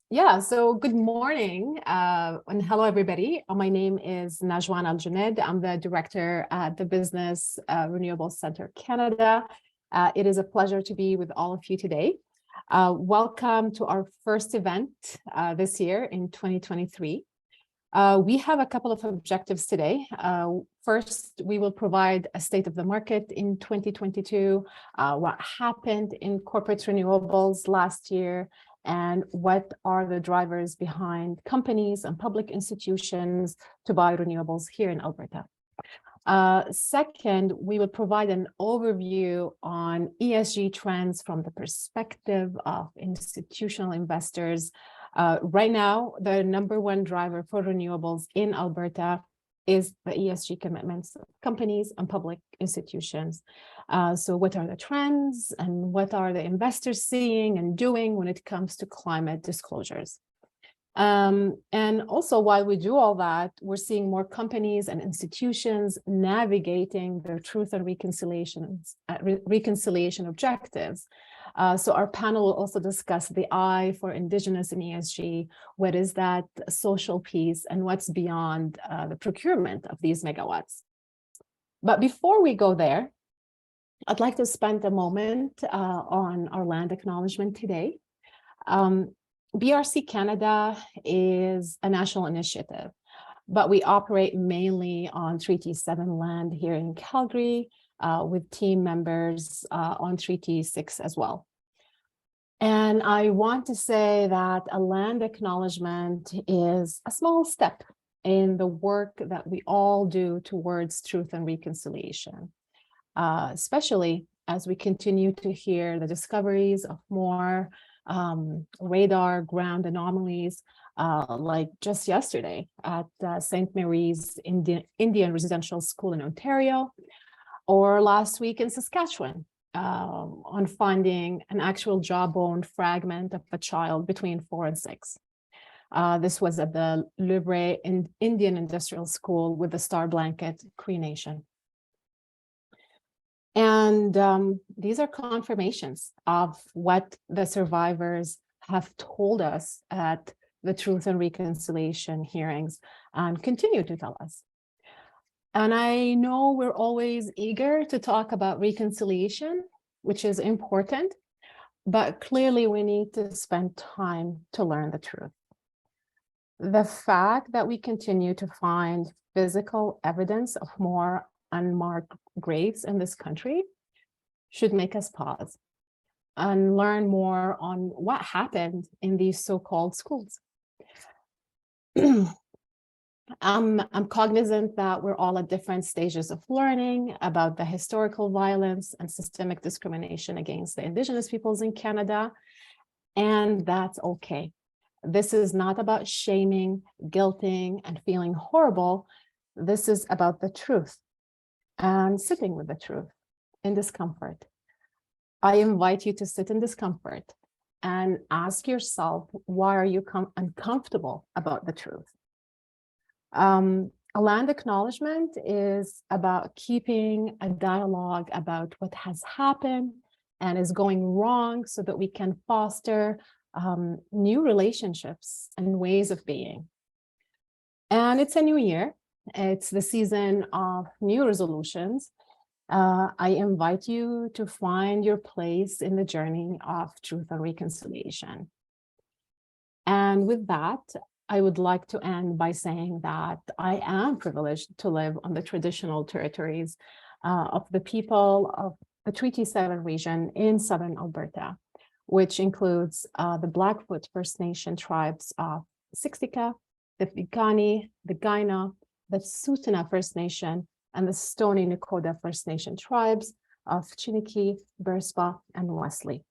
So good morning and hello, everybody. My name is Najwan Al-Junaid. I'm the director at the Business Renewable Center Canada. It is a pleasure to be with all of you today. Welcome to our first event this year in 2023. We have a couple of objectives today. First, we will provide a state of the market in 2022, what happened in corporate renewables last year, and what are the drivers behind companies and public institutions to buy renewables here in Alberta. Second, we will provide an overview on ESG trends from the perspective of institutional investors. Right now, the number one driver for renewables in Alberta is the ESG commitments of companies and public institutions. So what are the trends and what are the investors seeing and doing when it comes to climate disclosures? And also, while we do all that, we're seeing more companies and institutions navigating their truth and reconciliation objectives. So our panel will also discuss the I for Indigenous in ESG, what is that social piece, and what's beyond the procurement of these megawatts. But before we go there, I'd like to spend a moment on our land acknowledgement today. BRC Canada is a national initiative, but we operate mainly on Treaty 7 land here in Calgary, with team members on Treaty 6 as well. And I want to say that a land acknowledgement is a small step in the work that we all do towards truth and reconciliation, especially as we continue to hear the discoveries of more radar ground anomalies, like just yesterday at St. Mary's Indian Residential School in Ontario, or last week in Saskatchewan, on finding an actual jawbone fragment of a child between 4 and 6. This was at the Libre Indian Industrial School with the Star Blanket Cree Nation. And these are confirmations of what the survivors have told us at the Truth and Reconciliation hearings and continue to tell us. And I know we're always eager to talk about reconciliation, which is important, but clearly we need to spend time to learn the truth. The fact that we continue to find physical evidence of more unmarked graves in this country should make us pause and learn more on what happened in these so-called schools. I'm cognizant that we're all at different stages of learning about the historical violence and systemic discrimination against the Indigenous peoples in Canada, and that's okay. This is not about shaming, guilting, and feeling horrible. This is about the truth and sitting with the truth in discomfort. I invite you to sit in discomfort and ask yourself, why are you uncomfortable about the truth? A land acknowledgement is about keeping a dialogue about what has happened and is going wrong so that we can foster new relationships and ways of being. And it's a new year. It's the season of new resolutions. I invite you to find your place in the journey of truth and reconciliation. And with that, I would like to end by saying that I am privileged to live on the traditional territories of the people of the Treaty 7 region in southern Alberta, which includes the Blackfoot First Nation tribes of Siksika, the Piikani, the Kainai, the Tsuut'ina First Nation, and the Stoney Nakoda First Nation tribes of Chiniki, Bearspaw, and Wesley.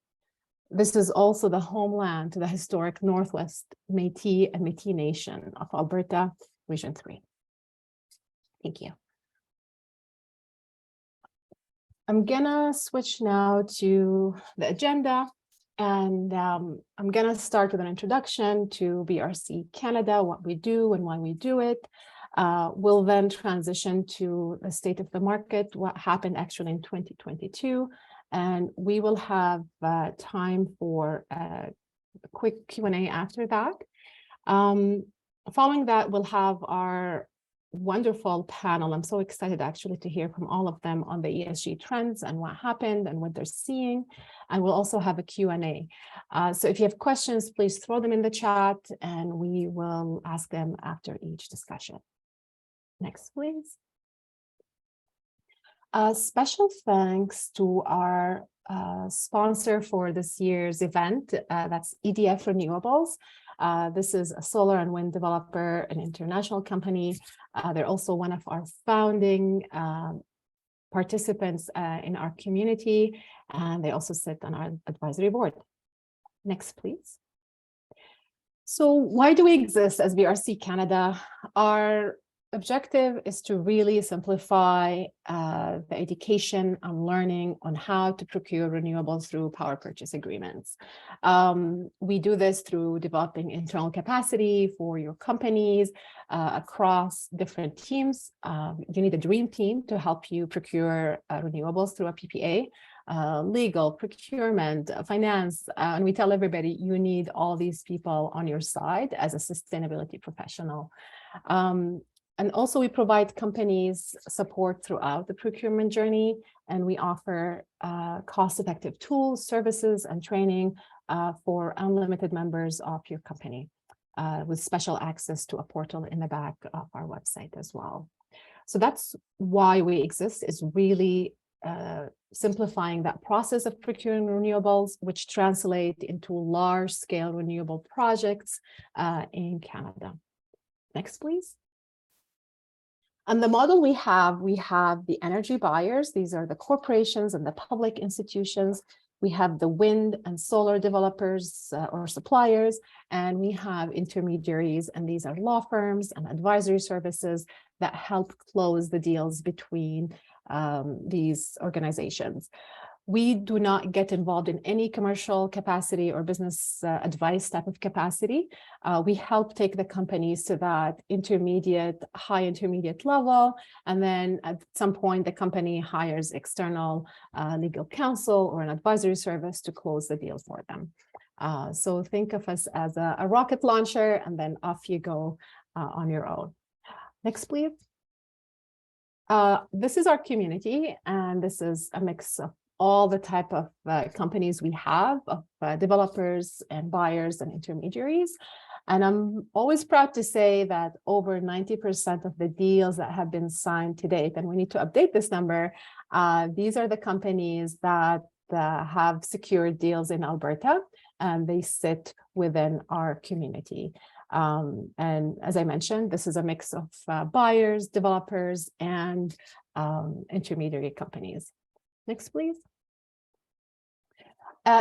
This is also the homeland to the historic Northwest Métis and Métis Nation of Alberta, Region 3. Thank you. I'm gonna switch now to the agenda, and I'm gonna start with an introduction to BRC Canada, what we do and why we do it. We'll then transition to the state of the market, what happened actually in 2022, and we will have time for a quick Q&A after that. Following that, we'll have our wonderful panel. I'm so excited actually to hear from all of them on the ESG trends and what happened and what they're seeing. And we'll also have a Q&A. So if you have questions, please throw them in the chat and we will ask them after each discussion. Next, please. Special thanks to our sponsor for this year's event, that's EDF Renewables. This is a solar and wind developer, an international company. They're also one of our founding participants in our community, and they also sit on our advisory board. Next, please. So why do we exist as BRC Canada? Our objective is to really simplify the education and learning on how to procure renewables through power purchase agreements. We do this through developing internal capacity for your companies across different teams. You need a dream team to help you procure renewables through a PPA. Legal, procurement, finance, and we tell everybody you need all these people on your side as a sustainability professional. And also we provide companies support throughout the procurement journey, and we offer cost-effective tools, services, and training for unlimited members of your company with special access to a portal in the back of our website as well. So that's why we exist, is really simplifying that process of procuring renewables, which translate into large-scale renewable projects in Canada. Next, please. And the model we have the energy buyers. These are the corporations and the public institutions. We have the wind and solar developers or suppliers, and we have intermediaries, and these are law firms and advisory services that help close the deals between these organizations. We do not get involved in any commercial capacity or business advice type of capacity. We help take the companies to that intermediate, high intermediate level. And then at some point, the company hires external legal counsel or an advisory service to close the deal for them. So think of us as a rocket launcher, and then off you go on your own. Next, please. This is our community, and this is a mix of all the type of companies we have, of developers and buyers and intermediaries. And I'm always proud to say that over 90% of the deals that have been signed to date, and we need to update this number, these are the companies that have secured deals in Alberta, and they sit within our community. And as I mentioned, this is a mix of buyers, developers, and intermediary companies. Next, please.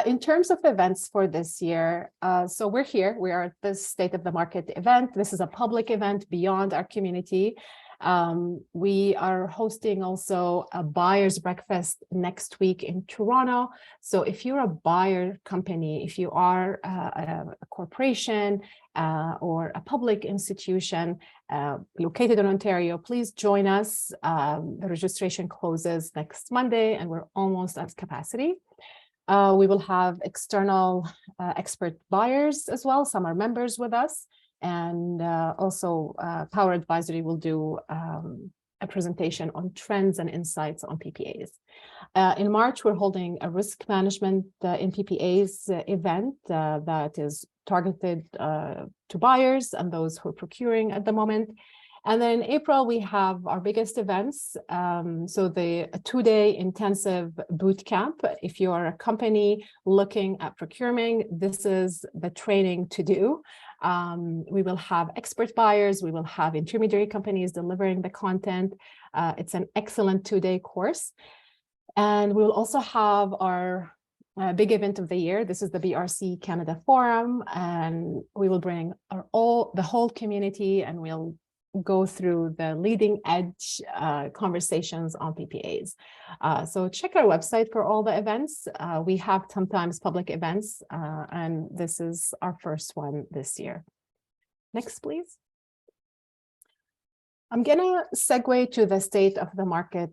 In terms of events for this year, so we're here. We are at the State of the Market event. This is a public event beyond our community. We are hosting also a buyer's breakfast next week in Toronto. So if you're a buyer company, if you are a corporation or a public institution located in Ontario, please join us. The registration closes next Monday, and we're almost at capacity. We will have external expert buyers as well. Some are members with us. And also Power Advisory will do a presentation on trends and insights on PPAs. In March, we're holding a risk management in PPAs event that is targeted to buyers and those who are procuring at the moment. And then in April, we have our biggest events. So the two-day intensive boot camp. If you are a company looking at procuring, this is the training to do. We will have expert buyers. We will have intermediary companies delivering the content. It's an excellent two-day course. And we will also have our big event of the year. This is the BRC Canada Forum, and we will bring the whole community, and we'll go through the leading edge conversations on PPAs. So check our website for all the events. We have sometimes public events, and this is our first one this year. Next, please. I'm gonna segue to the state of the market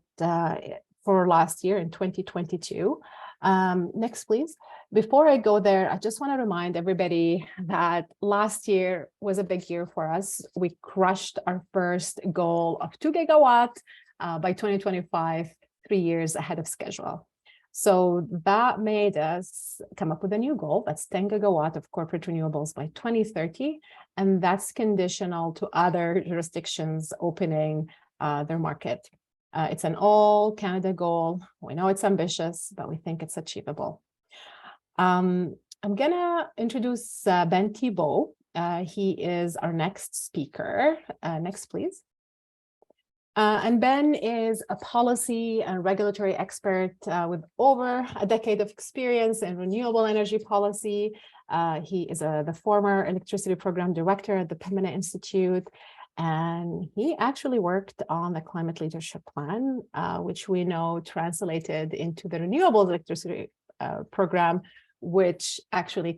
for last year in 2022. Next, please. Before I go there, I just want to remind everybody that last year was a big year for us. We crushed our first goal of 2 gigawatt by 2025, 3 years ahead of schedule. So that made us come up with a new goal. That's 10 gigawatt of corporate renewables by 2030. And that's conditional to other jurisdictions opening their market. It's an all Canada goal. We know it's ambitious, but we think it's achievable. I'm gonna introduce Ben Thibault. He is our next speaker. Next, please. And Ben is a policy and regulatory expert with over a decade of experience in renewable energy policy. He is the former electricity program director at the Pembina Institute. And he actually worked on the climate leadership plan, which we know translated into the renewable electricity program, which actually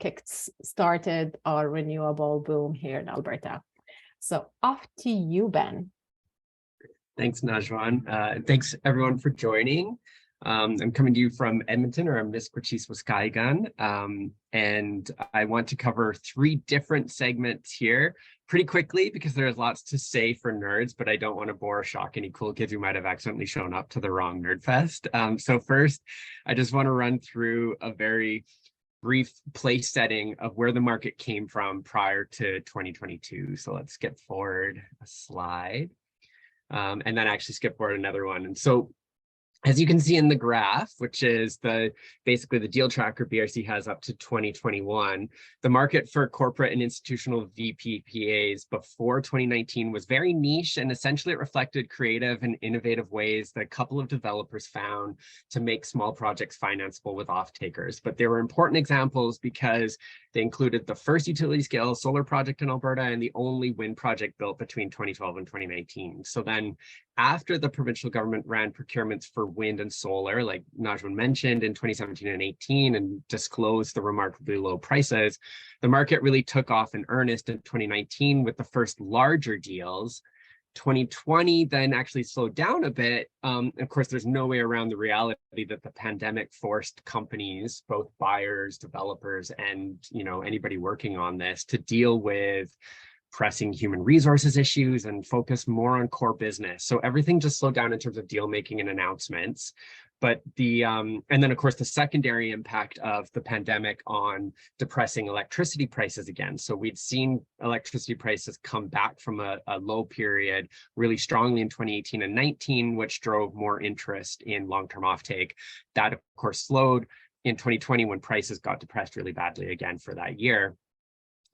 started our renewable boom here in Alberta. So off to you, Ben. Thanks, Najwan. Thanks everyone for joining. I'm coming to you from Edmonton, or Misquachis, and I want to cover 3 different segments here pretty quickly because there's lots to say for nerds, but I don't want to bore or shock any cool kids who might have accidentally shown up to the wrong Nerd Fest. So first, I just want to run through a very brief place setting of where the market came from prior to 2022. So let's skip forward a slide. And then actually skip forward another one. And so as you can see in the graph, which is basically the deal tracker BRC has up to 2021, the market for corporate and institutional VPPAs before 2019 was very niche, and essentially it reflected creative and innovative ways that a couple of developers found to make small projects financeable with off-takers. But they were important examples because they included the first utility scale solar project in Alberta and the only wind project built between 2012 and 2019. So then after the provincial government ran procurements for wind and solar, like Najwan mentioned, in 2017 and 18 and disclosed the remarkably low prices, the market really took off in earnest in 2019 with the first larger deals. 2020 then actually slowed down a bit. Of course, there's no way around the reality that the pandemic forced companies, both buyers, developers, and anybody working on this to deal with pressing human resources issues and focus more on core business. So everything just slowed down in terms of deal making and announcements. But and then of course the secondary impact of the pandemic on depressing electricity prices again. So we'd seen electricity prices come back from a low period really strongly in 2018 and 19, which drove more interest in long-term offtake. That of course slowed in 2020 when prices got depressed really badly again for that year.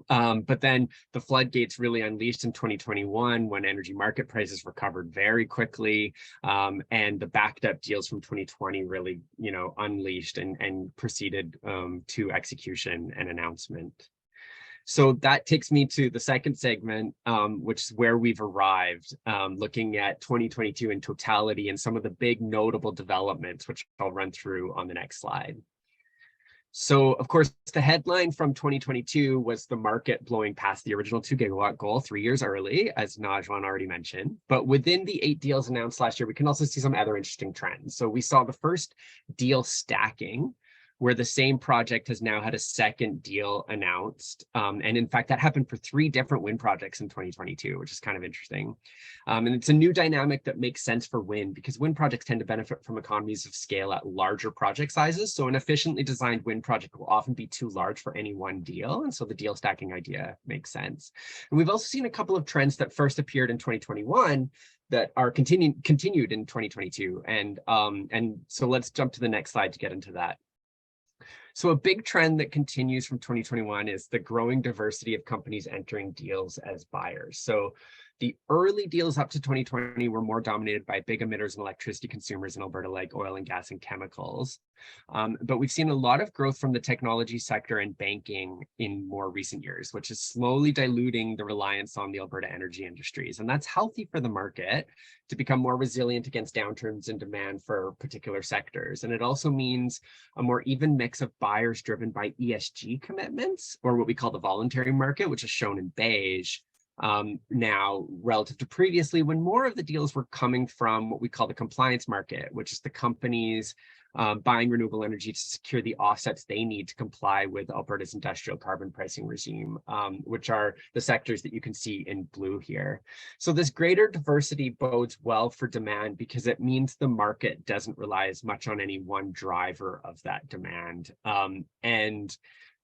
But then the floodgates really unleashed in 2021 when energy market prices recovered very quickly, and the backed up deals from 2020 really, unleashed and proceeded to execution and announcement. So that takes me to the second segment, which is where we've arrived, looking at 2022 in totality and some of the big notable developments, which I'll run through on the next slide. So, of course, the headline from 2022 was the market blowing past the original 2 gigawatt goal 3 years early, as Najwan already mentioned. But within the 8 deals announced last year, we can also see some other interesting trends. So we saw the first deal stacking, where the same project has now had a second deal announced. And in fact, that happened for 3 different wind projects in 2022, which is kind of interesting. And it's a new dynamic that makes sense for wind because wind projects tend to benefit from economies of scale at larger project sizes. So an efficiently designed wind project will often be too large for any one deal. And so the deal stacking idea makes sense. And we've also seen a couple of trends that first appeared in 2021 that are continued in 2022. And so let's jump to the next slide to get into that. So a big trend that continues from 2021 is the growing diversity of companies entering deals as buyers. So the early deals up to 2020 were more dominated by big emitters and electricity consumers in Alberta, like oil and gas and chemicals. But we've seen a lot of growth from the technology sector and banking in more recent years, which is slowly diluting the reliance on the Alberta energy industries. And that's healthy for the market to become more resilient against downturns in demand for particular sectors. And it also means a more even mix of buyers driven by ESG commitments, or what we call the voluntary market, which is shown in beige, now relative to previously, when more of the deals were coming from what we call the compliance market, which is the companies buying renewable energy to secure the offsets they need to comply with Alberta's industrial carbon pricing regime, which are the sectors that you can see in blue here. So this greater diversity bodes well for demand because it means the market doesn't rely as much on any one driver of that demand. And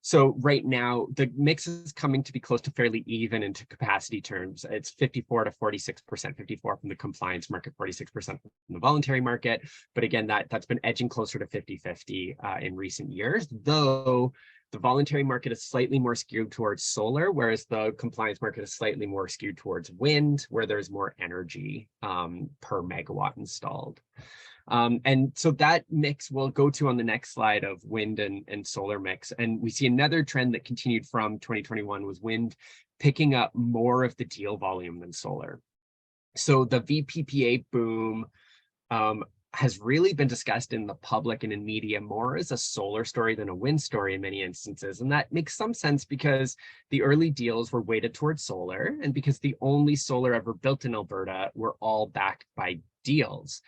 so right now, the mix is coming to be close to fairly even into capacity terms. It's 54 to 46%, 54 from the compliance market, 46% from the voluntary market. But again, that's been edging closer to 50-50 in recent years, though the voluntary market is slightly more skewed towards solar, whereas the compliance market is slightly more skewed towards wind, where there's more energy per megawatt installed. And so that mix we'll go to on the next slide of wind and solar mix. And we see another trend that continued from 2021 was wind picking up more of the deal volume than solar. So the VPPA boom has really been discussed in the public and in media more as a solar story than a wind story in many instances. And that makes some sense because the early deals were weighted towards solar and because the only solar ever built in Alberta were all backed by deals.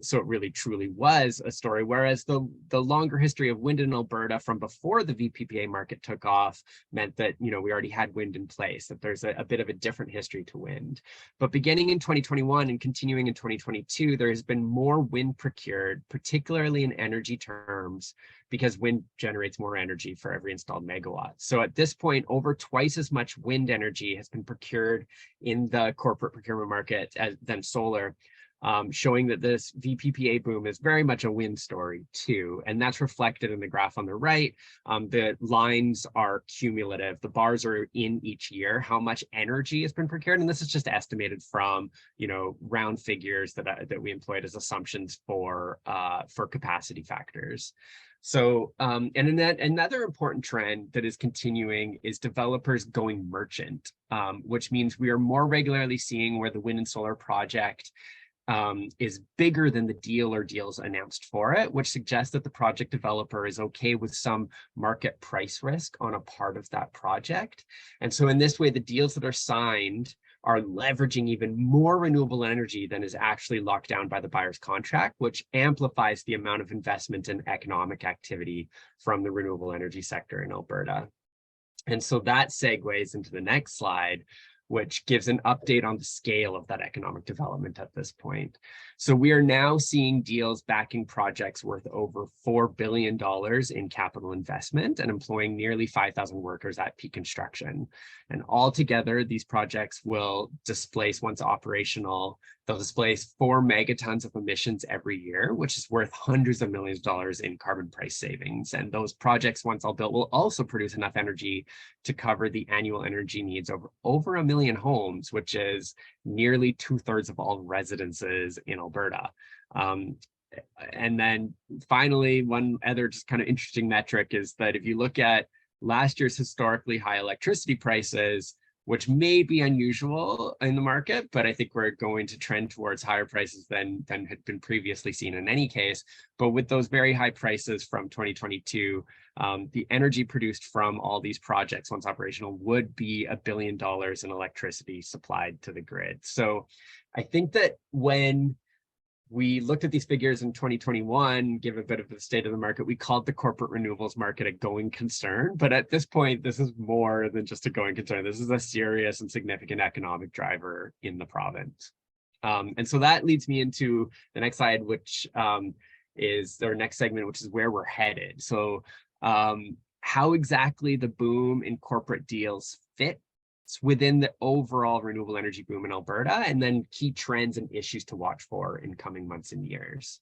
So it really truly was a story, whereas the longer history of wind in Alberta from before the VPPA market took off meant that, we already had wind in place, that there's a bit of a different history to wind. But beginning in 2021 and continuing in 2022, there has been more wind procured, particularly in energy terms, because wind generates more energy for every installed megawatt. So at this point, over twice as much wind energy has been procured in the corporate procurement market than solar. Showing that this VPPA boom is very much a wind story too. And that's reflected in the graph on the right. The lines are cumulative. The bars are in each year, how much energy has been procured. And this is just estimated from, round figures that we employed as assumptions for capacity factors. So, and another important trend that is continuing is developers going merchant, which means we are more regularly seeing where the wind and solar project is bigger than the deal or deals announced for it, which suggests that the project developer is okay with some market price risk on a part of that project. And so in this way, the deals that are signed are leveraging even more renewable energy than is actually locked down by the buyer's contract, which amplifies the amount of investment and economic activity from the renewable energy sector in Alberta. And so that segues into the next slide, which gives an update on the scale of that economic development at this point. So we are now seeing deals backing projects worth over $4 billion in capital investment and employing nearly 5,000 workers at peak construction. And altogether, these projects will displace, once operational, they'll displace 4 megatons of emissions every year, which is worth hundreds of millions of dollars in carbon price savings. And those projects, once all built, will also produce enough energy to cover the annual energy needs of over 1 million homes, which is nearly 2/3 of all residences in Alberta. And then finally, one other just kind of interesting metric is that if you look at last year's historically high electricity prices, which may be unusual in the market, but I think we're going to trend towards higher prices than had been previously seen in any case. But with those very high prices from 2022, the energy produced from all these projects, once operational, would be $1 billion in electricity supplied to the grid. So I think that when we looked at these figures in 2021, give a bit of the state of the market, we called the corporate renewables market a going concern. But at this point, this is more than just a going concern. This is a serious and significant economic driver in the province. And so that leads me into the next slide, which is our next segment, which is where we're headed. So how exactly the boom in corporate deals fit within the overall renewable energy boom in Alberta, and then key trends and issues to watch for in coming months and years.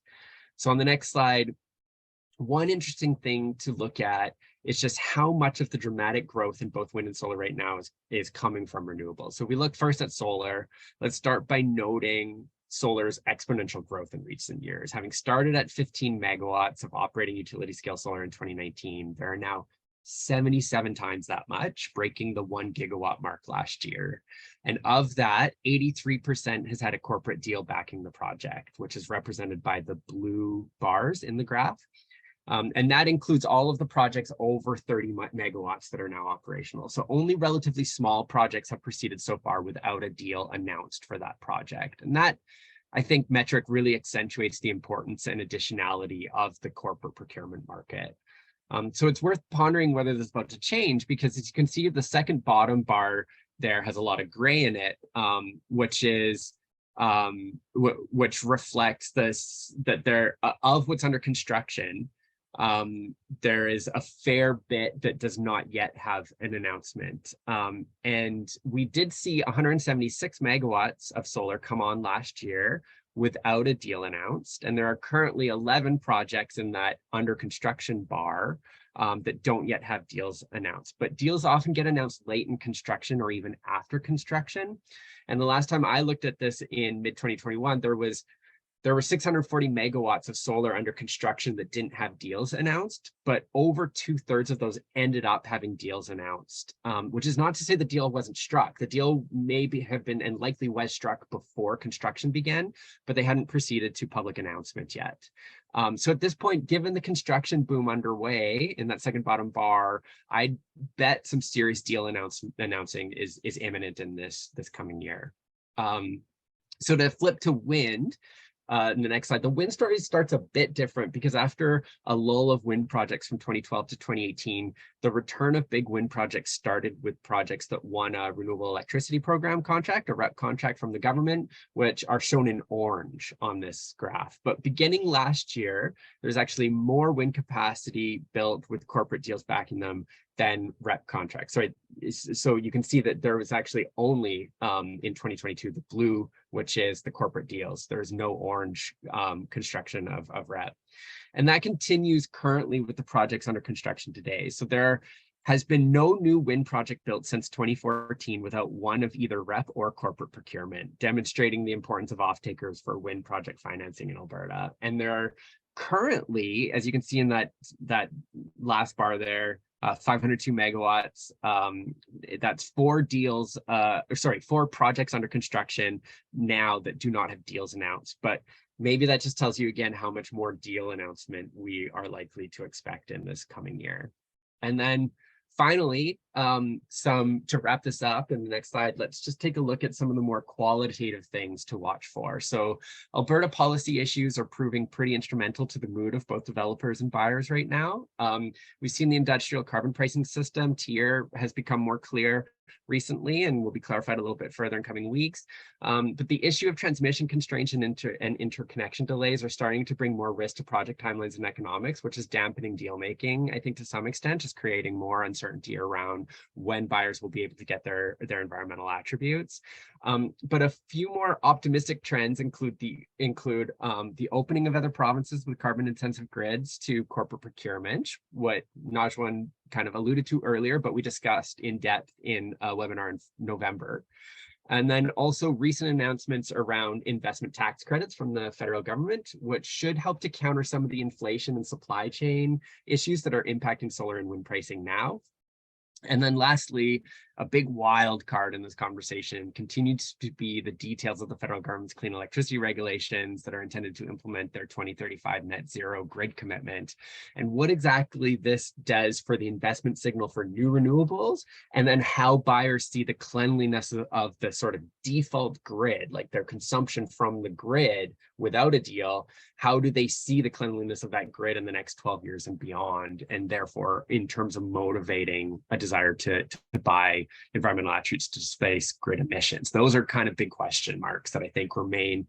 So on the next slide, one interesting thing to look at is just how much of the dramatic growth in both wind and solar right now is coming from renewables. So we look first at solar. Let's start by noting solar's exponential growth in recent years. Having started at 15 megawatts of operating utility scale solar in 2019, there are now 77 times that much, breaking the 1 gigawatt mark last year. And of that, 83% has had a corporate deal backing the project, which is represented by the blue bars in the graph. And that includes all of the projects over 30 megawatts that are now operational. So only relatively small projects have proceeded so far without a deal announced for that project. And that, I think, metric really accentuates the importance and additionality of the corporate procurement market. So it's worth pondering whether this is about to change, because as you can see, the second bottom bar there has a lot of gray in it, which reflects this, that there of what's under construction, there is a fair bit that does not yet have an announcement. And we did see 176 megawatts of solar come on last year without a deal announced. And there are currently 11 projects in that under construction bar that don't yet have deals announced. But deals often get announced late in construction or even after construction. And the last time I looked at this in mid-2021, there were 640 megawatts of solar under construction that didn't have deals announced, but over 2/3 of those ended up having deals announced, which is not to say the deal wasn't struck. The deal have been and likely was struck before construction began, but they hadn't proceeded to public announcement yet. So at this point, given the construction boom underway in that second bottom bar, I'd bet some serious deal announcing is imminent in this coming year. So to flip to wind, in the next slide, the wind story starts a bit different, because after a lull of wind projects from 2012 to 2018, the return of big wind projects started with projects that won a renewable electricity program contract, a REP contract from the government, which are shown in orange on this graph. But beginning last year, there's actually more wind capacity built with corporate deals backing them than REP contracts. So you can see that there was actually only in 2022, the blue, which is the corporate deals. There's no orange construction of REP. And that continues currently with the projects under construction today. So there has been no new wind project built since 2014 without one of either REP or corporate procurement, demonstrating the importance of off-takers for wind project financing in Alberta. And there are currently, as you can see in that last bar there, 502 megawatts. That's 4 projects under construction now that do not have deals announced. But maybe that just tells you again how much more deal announcement we are likely to expect in this coming year. And then finally, to wrap this up in the next slide, let's just take a look at some of the more qualitative things to watch for. So Alberta policy issues are proving pretty instrumental to the mood of both developers and buyers right now. We've seen the industrial carbon pricing system tier has become more clear recently and will be clarified a little bit further in coming weeks. But the issue of transmission constraints and interconnection delays are starting to bring more risk to project timelines and economics, which is dampening deal making, I think, to some extent, just creating more uncertainty around when buyers will be able to get their environmental attributes. But a few more optimistic trends include the opening of other provinces with carbon intensive grids to corporate procurement, what Najwan kind of alluded to earlier, but we discussed in depth in a webinar in November. And then also recent announcements around investment tax credits from the federal government, which should help to counter some of the inflation and supply chain issues that are impacting solar and wind pricing now. And then lastly, a big wild card in this conversation continues to be the details of the federal government's clean electricity regulations that are intended to implement their 2035 net zero grid commitment, and what exactly this does for the investment signal for new renewables, and then how buyers see the cleanliness of the sort of default grid, like their consumption from the grid without a deal. How do they see the cleanliness of that grid in the next 12 years and beyond? And therefore, in terms of motivating a desire to buy environmental attributes to displace grid emissions. Those are kind of big question marks that I think remain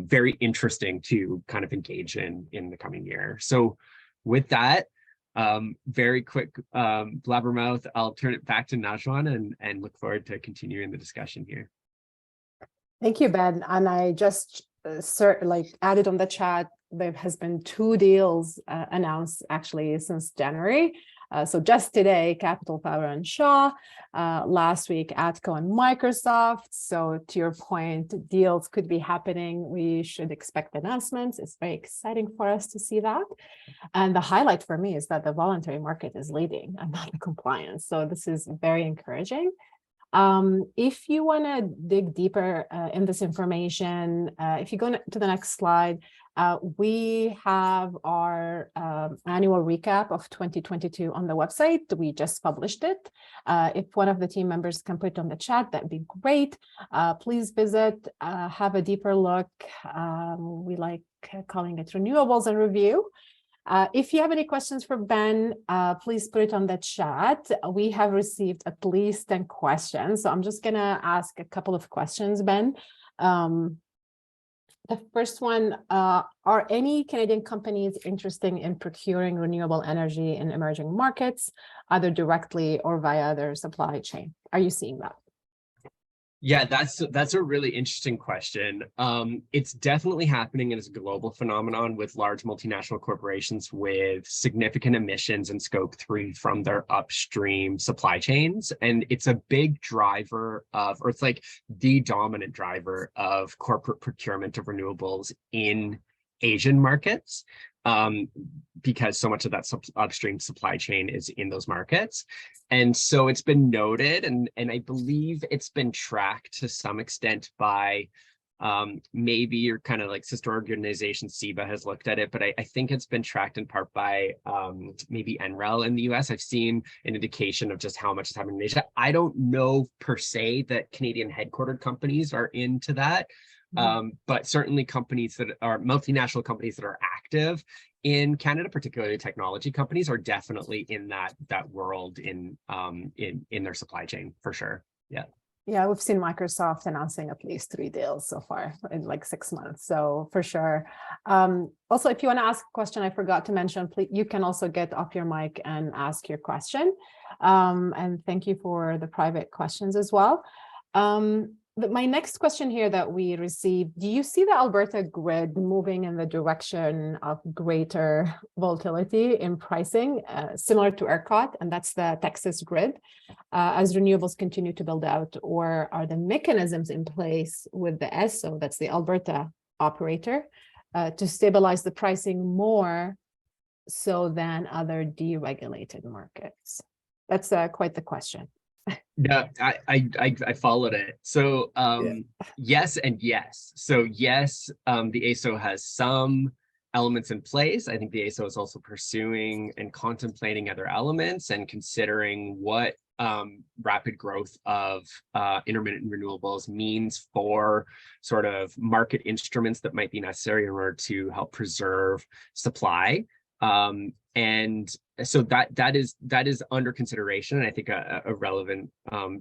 very interesting to kind of engage in the coming year. So with that, very quick blabbermouth, I'll turn it back to Najwan and look forward to continuing the discussion here. Thank you, Ben. And I just added on the chat, there has been 2 deals announced actually since January. So just today, Capital Power and Shaw, last week, ATCO and Microsoft. So to your point, deals could be happening. We should expect announcements. It's very exciting for us to see that. And the highlight for me is that the voluntary market is leading and not the compliance. So this is very encouraging. If you want to dig deeper in this information, if you go to the next slide, we have our annual recap of 2022 on the website. We just published it. If one of the team members can put it on the chat, that'd be great. Please visit, have a deeper look. We like calling it Renewables and Review. If you have any questions for Ben, please put it on the chat. We have received at least 10 questions, so I'm just gonna ask a couple of questions, Ben. The first one, are any Canadian companies interested in procuring renewable energy in emerging markets, either directly or via their supply chain? Are you seeing that? Yeah, that's a really interesting question. It's definitely happening as a global phenomenon with large multinational corporations with significant emissions in scope 3 from their upstream supply chains. And it's a big driver of, or it's like the dominant driver of corporate procurement of renewables in Asian markets. Because so much of that upstream supply chain is in those markets. And so it's been noted, and I believe it's been tracked to some extent by maybe your kind of like sister organization, SEBA has looked at it, but I think it's been tracked in part by maybe NREL in the US. I've seen an indication of just how much is happening in Asia. I don't know per se that Canadian headquartered companies are into that. But certainly companies that are multinational companies that are active in Canada, particularly technology companies, are definitely in that world in their supply chain for sure. Yeah. Yeah, we've seen Microsoft announcing at least 3 deals so far in like 6 months. So for sure. Also, if you want to ask a question, I forgot to mention, please, you can also get off your mic and ask your question. And thank you for the private questions as well. But my next question here that we received, do you see the Alberta grid moving in the direction of greater volatility in pricing, similar to ERCOT, and that's the Texas grid, as renewables continue to build out? Or are the mechanisms in place with the ESO, that's the Alberta operator, to stabilize the pricing more so than other deregulated markets? That's quite the question. Yeah, I followed it. So yes and yes. So yes, the AESO has some elements in place. I think the AESO is also pursuing and contemplating other elements and considering what rapid growth of intermittent renewables means for sort of market instruments that might be necessary in order to help preserve supply. And so that is under consideration, and I think a relevant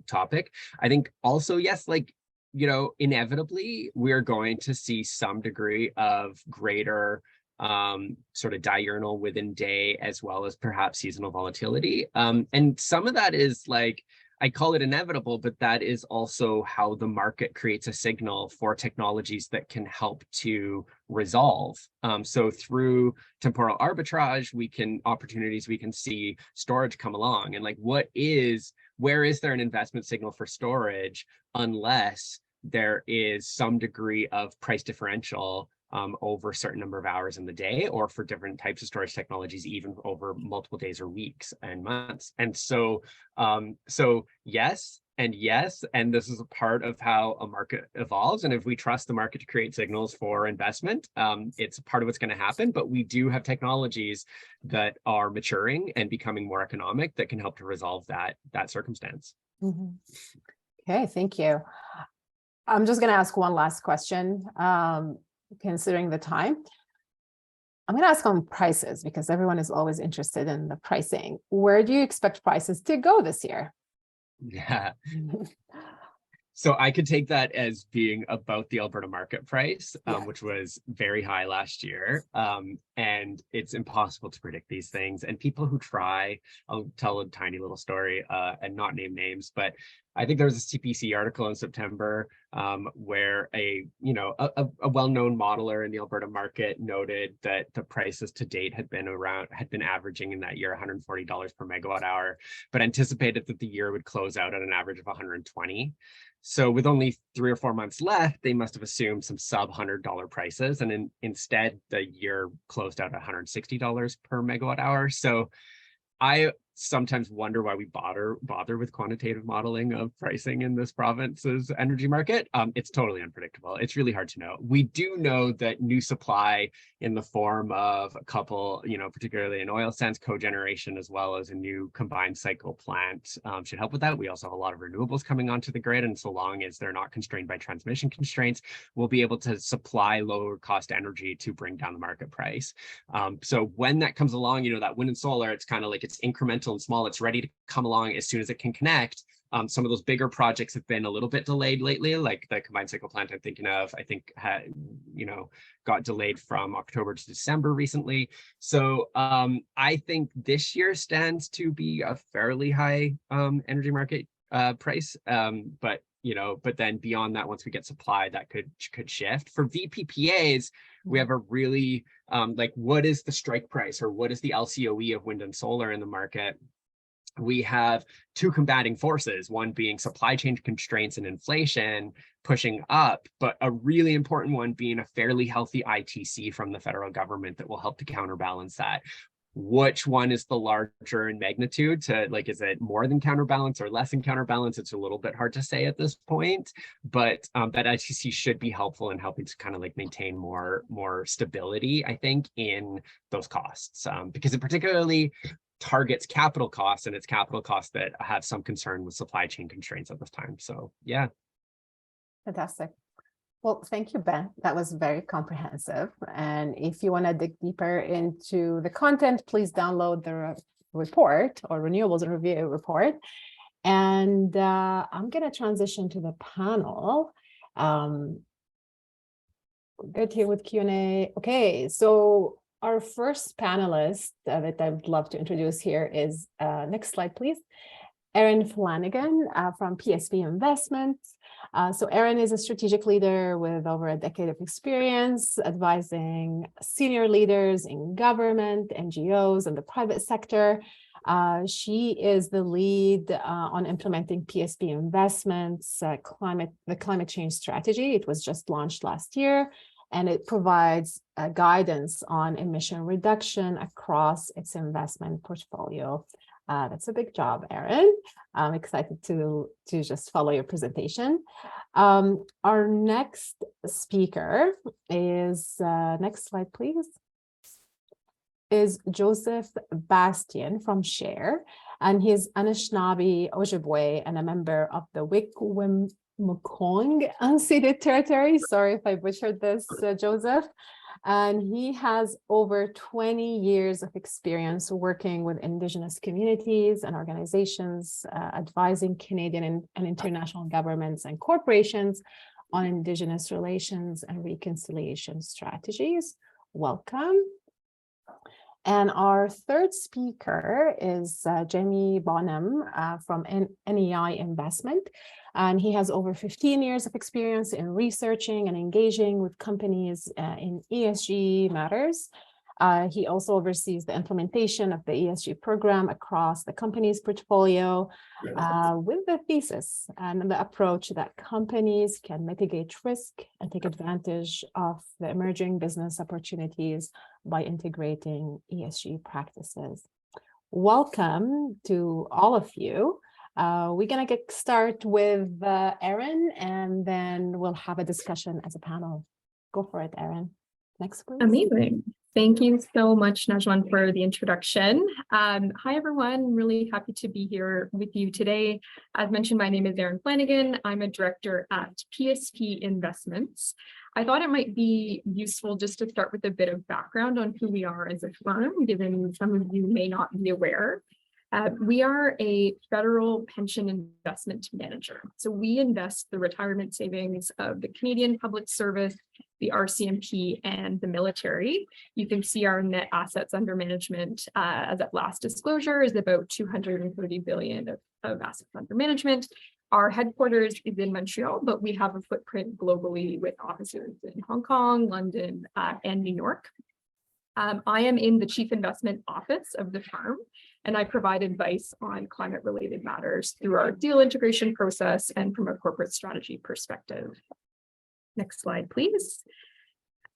topic. I think also, yes, like, you know, inevitably we're going to see some degree of greater sort of diurnal within day as well as perhaps seasonal volatility. And some of that is like, I call it inevitable, but that is also how the market creates a signal for technologies that can help to resolve. So through temporal arbitrage, we can see storage come along, and like, where is there an investment signal for storage unless there is some degree of price differential over a certain number of hours in the day, or for different types of storage technologies, even over multiple days or weeks and months. And so, yes, and this is a part of how a market evolves. And if we trust the market to create signals for investment, it's part of what's going to happen. But we do have technologies that are maturing and becoming more economic that can help to resolve that circumstance. Mm-hmm. Okay, thank you. I'm just going to ask one last question. Considering the time, I'm going to ask on prices because everyone is always interested in the pricing. Where do you expect prices to go this year? Yeah. So I could take that as being about the Alberta market price, which was very high last year. And it's impossible to predict these things. And people who try, I'll tell a tiny little story and not name names, but I think there was a CPC article in September where a well-known modeler in the Alberta market noted that the prices to date had been averaging in that year $140 per megawatt hour, but anticipated that the year would close out at an average of 120. So with only 3 or 4 months left, they must have assumed some sub $100 prices, and instead the year closed out at $160 per megawatt hour. So I sometimes wonder why we bother with quantitative modeling of pricing in this province's energy market. It's totally unpredictable. It's really hard to know. We do know that new supply in the form of a couple, particularly in oil sands cogeneration, as well as a new combined cycle plant should help with that. We also have a lot of renewables coming onto the grid, and so long as they're not constrained by transmission constraints, we'll be able to supply lower cost energy to bring down the market price. So when that comes along, that wind and solar, it's kind of like it's incremental and small. It's ready to come along as soon as it can connect. Some of those bigger projects have been a little bit delayed lately, like the combined cycle plant I'm thinking of, got delayed from October to December recently. So I think this year stands to be a fairly high energy market price. But then beyond that, once we get supply, that could shift. For VPPAs, we have a really, what is the strike price, or what is the LCOE of wind and solar in the market? We have two combating forces, one being supply chain constraints and inflation pushing up, but a really important one being a fairly healthy ITC from the federal government that will help to counterbalance that. Which one is the larger in magnitude? Is it more than counterbalance or less than counterbalance? It's a little bit hard to say at this point, but that ITC should be helpful in helping to kind of maintain more stability, I think, in those costs, because it particularly targets capital costs, and it's capital costs that have some concern with supply chain constraints at this time. So yeah. Fantastic. Well, thank you, Ben. That was very comprehensive. And if you want to dig deeper into the content, please download the report, or Renewables Review report. And I'm going to transition to the panel. Good here with Q&A. Okay, so our first panelist that I would love to introduce here is, next slide, please, Erin Flanagan from PSP Investments. So Erin is a strategic leader with over a decade of experience advising senior leaders in government, NGOs, and the private sector. She is the lead on implementing PSP Investments' the climate change strategy. It was just launched last year, and it provides guidance on emission reduction across its investment portfolio. That's a big job, Erin. I'm excited to just follow your presentation. Our next speaker is, next slide, please, is Joseph Bastien from Share, and he's Anishinaabe, Ojibwe, and a member of the Wickwim Mekong unceded territory. Sorry if I butchered this, Joseph. And he has over 20 years of experience working with Indigenous communities and organizations, advising Canadian and international governments and corporations on Indigenous relations and reconciliation strategies. Welcome. And our third speaker is Jamie Bonham from NEI Investment. And he has over 15 years of experience in researching and engaging with companies in ESG matters. He also oversees the implementation of the ESG program across the company's portfolio with the thesis and the approach that companies can mitigate risk and take advantage of the emerging business opportunities by integrating ESG practices. Welcome to all of you. We're going to get started with Erin, and then we'll have a discussion as a panel. Go for it, Erin. Next, please. Amazing. Thank you so much, Najwan, for the introduction. Hi, everyone. Really happy to be here with you today. As mentioned, my name is Erin Flanagan. I'm a director at PSP Investments. I thought it might be useful just to start with a bit of background on who we are as a firm, given some of you may not be aware. We are a federal pension investment manager. So we invest the retirement savings of the Canadian Public Service, the RCMP, and the military. You can see our net assets under management as at last disclosure is about 230 billion of assets under management. Our headquarters is in Montreal, but we have a footprint globally with offices in Hong Kong, London, and New York. I am in the Chief Investment Office of the firm, and I provide advice on climate-related matters through our deal integration process and from a corporate strategy perspective. Next slide, please.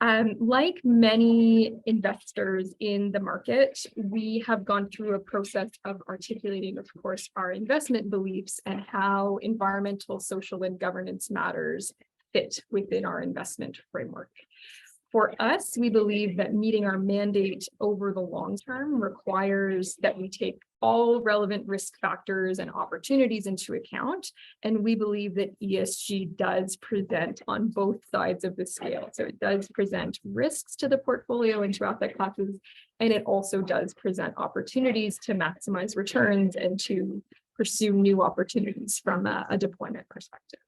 Like many investors in the market, we have gone through a process of articulating, of course, our investment beliefs and how environmental, social, and governance matters fit within our investment framework. For us, we believe that meeting our mandate over the long term requires that we take all relevant risk factors and opportunities into account. And we believe that ESG does present on both sides of the scale. So it does present risks to the portfolio and to asset classes, and it also does present opportunities to maximize returns and to pursue new opportunities from a deployment perspective.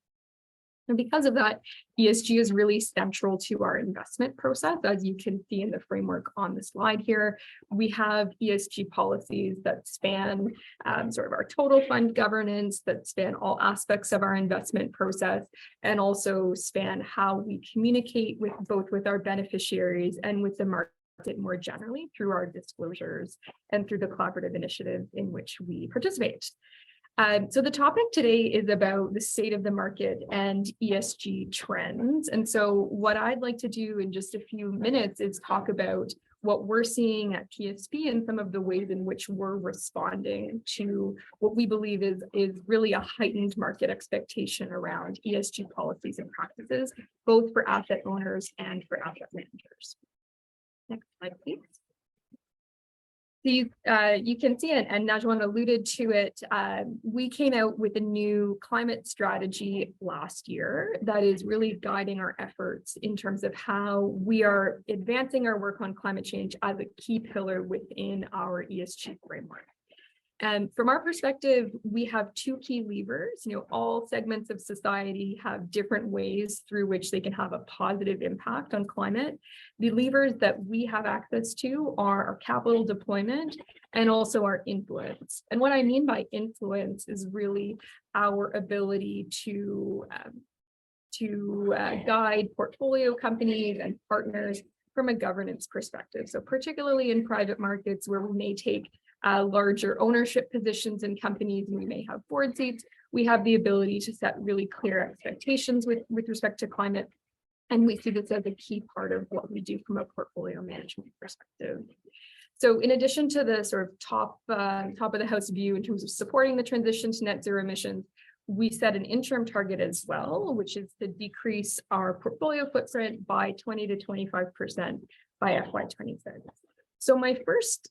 And because of that, ESG is really central to our investment process. As you can see in the framework on the slide here, we have ESG policies that span sort of our total fund governance, that span all aspects of our investment process, and also span how we communicate with both with our beneficiaries and with the market more generally through our disclosures and through the collaborative initiatives in which we participate. So the topic today is about the state of the market and ESG trends. And so what I'd like to do in just a few minutes is talk about what we're seeing at PSP and some of the ways in which we're responding to what we believe is really a heightened market expectation around ESG policies and practices, both for asset owners and for asset managers. Next slide, please. You can see it, and Najwan alluded to it. We came out with a new climate strategy last year that is really guiding our efforts in terms of how we are advancing our work on climate change as a key pillar within our ESG framework. And from our perspective, we have two key levers. All segments of society have different ways through which they can have a positive impact on climate. The levers that we have access to are our capital deployment and also our influence. And what I mean by influence is really our ability to guide portfolio companies and partners from a governance perspective. So particularly in private markets where we may take larger ownership positions in companies and we may have board seats, we have the ability to set really clear expectations with respect to climate. And we see this as a key part of what we do from a portfolio management perspective. So in addition to the sort of top of the house view in terms of supporting the transition to net zero emissions, we set an interim target as well, which is to decrease our portfolio footprint by 20 to 25% by FY26. So my first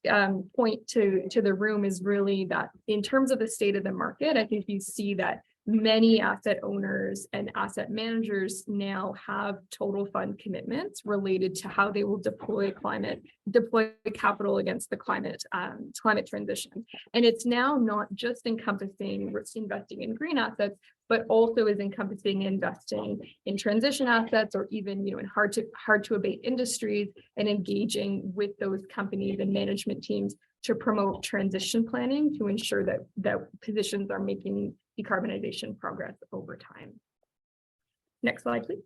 point to the room is really that in terms of the state of the market, I think you see that many asset owners and asset managers now have total fund commitments related to how they will deploy capital against the climate transition. And it's now not just encompassing investing in green assets, but also is encompassing investing in transition assets or even in hard to abate industries and engaging with those companies and management teams to promote transition planning to ensure that positions are making decarbonization progress over time. Next slide, please.